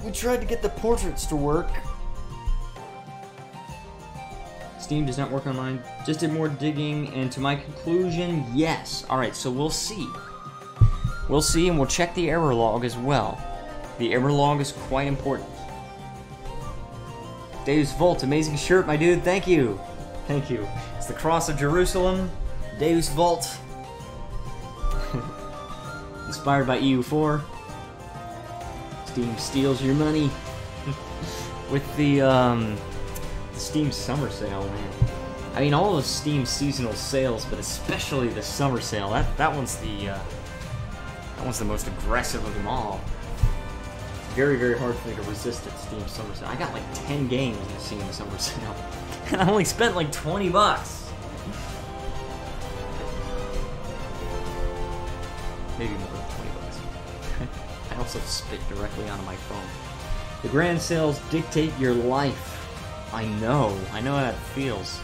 get the portraits to work. Steam does not work online. Just did more digging, and to my conclusion, yes. Alright, so we'll see. We'll see, and we'll check the error log as well. The error log is quite important. Deus Volt, amazing shirt, my dude. Thank you. Thank you. It's the Cross of Jerusalem. Deus Volt. Inspired by EU4. Steam steals your money. With the Steam summer sale, man. I mean, all of Steam seasonal sales, but especially the summer sale. That one's the most aggressive of them all. It's very, very hard for me to resist at Steam summer sale. I got like 10 games in the Steam summer sale, and I only spent like $20. Maybe more than $20. I also spit directly onto my phone. The grand sales dictate your life. I know how that feels.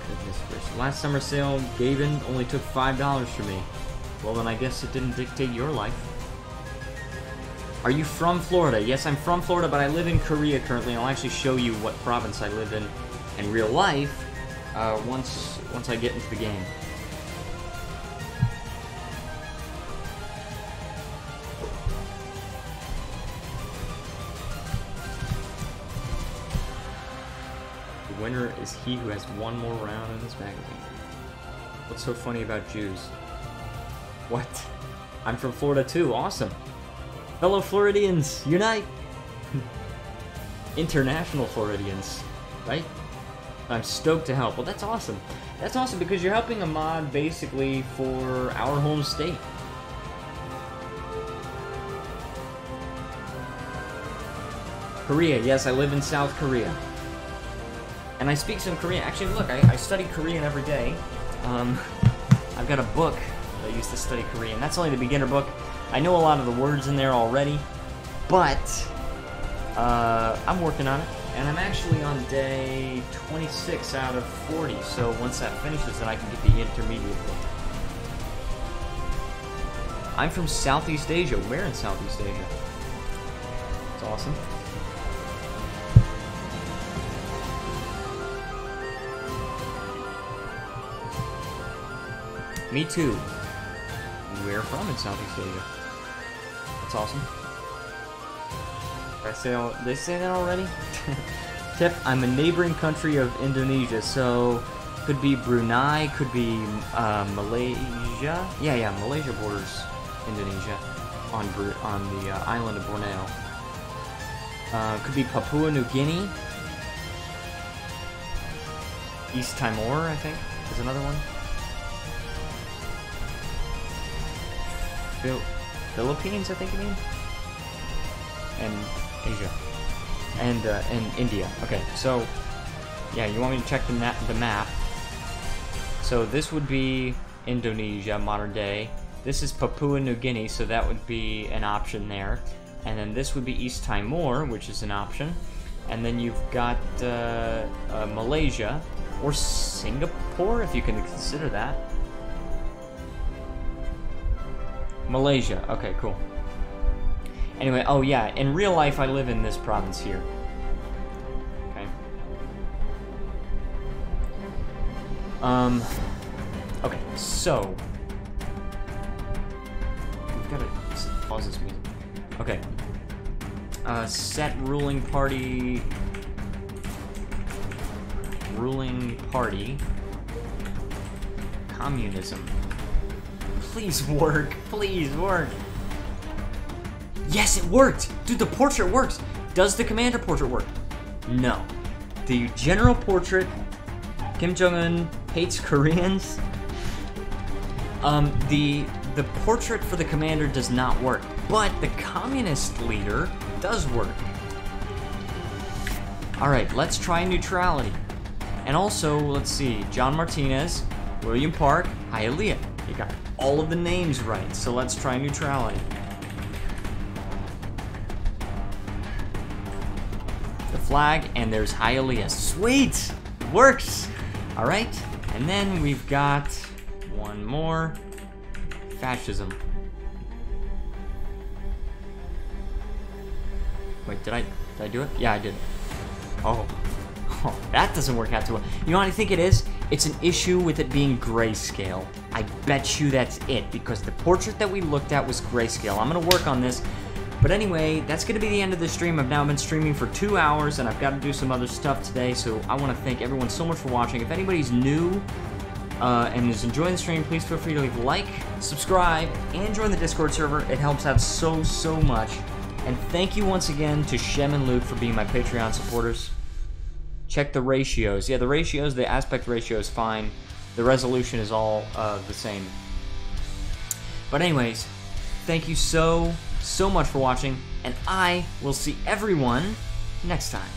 Goodness gracious. Last summer sale, Gaben only took $5 from me. Well, then I guess it didn't dictate your life. Are you from Florida? Yes, I'm from Florida, but I live in Korea currently. I'll actually show you what province I live in real life once I get into the game. The winner is he who has one more round in this magazine. What's so funny about Jews? What? I'm from Florida too. Awesome. Fellow Floridians, unite! International Floridians, right? I'm stoked to help. Well, that's awesome. That's awesome because you're helping a mod basically for our home state. Korea, yes, I live in South Korea. And I speak some Korean. Actually, look, I study Korean every day. I've got a book that I used to study Korean. That's only the beginner book. I know a lot of the words in there already, but I'm working on it. And I'm actually on day 26 out of 40, so once that finishes, then I can get the intermediate book. I'm from Southeast Asia. Where in Southeast Asia? It's awesome. Me too. Where from in Southeast Asia? That's awesome. Did they say that already? Tip, I'm a neighboring country of Indonesia, so could be Brunei, could be Malaysia. Yeah, Malaysia borders Indonesia on the island of Borneo. Could be Papua New Guinea. East Timor, I think, is another one. Philippines, I think you mean? And Asia. And India. Okay, so, yeah, you want me to check the map. So this would be Indonesia, modern day. This is Papua New Guinea, so that would be an option there. And then this would be East Timor, which is an option. And then you've got Malaysia, or Singapore, if you can consider that. Malaysia. Okay, cool. Anyway, oh yeah, in real life I live in this province here. Okay. Okay, so we've got to pause this music. Okay. Set ruling party. Communism. Please work. Please work. Yes, it worked! Dude, the portrait works! Does the commander portrait work? No. The general portrait, Kim Jong-un hates Koreans. The portrait for the commander does not work, but the communist leader does work. Alright, let's try neutrality. And also, let's see, John Martinez, William Park, Hialeah. You got all of the names right, so let's try neutrality. Flag, and there's Hialeah. Sweet! Works! Alright, and then we've got one more. Fascism. Wait, did I do it? Yeah, I did. Oh, that doesn't work out too well. You know what I think it is? It's an issue with it being grayscale. I bet you that's it, because the portrait that we looked at was grayscale. I'm gonna work on this. But anyway, that's going to be the end of the stream. I've now been streaming for 2 hours, and I've got to do some other stuff today, so I want to thank everyone so much for watching. If anybody's new and is enjoying the stream, please feel free to leave a like, subscribe, and join the Discord server. It helps out so, so much. And thank you once again to Shem and Luke for being my Patreon supporters. Check the ratios. Yeah, the ratios, the aspect ratio is fine. The resolution is all the same. But anyways, thank you so much for watching, and I will see everyone next time.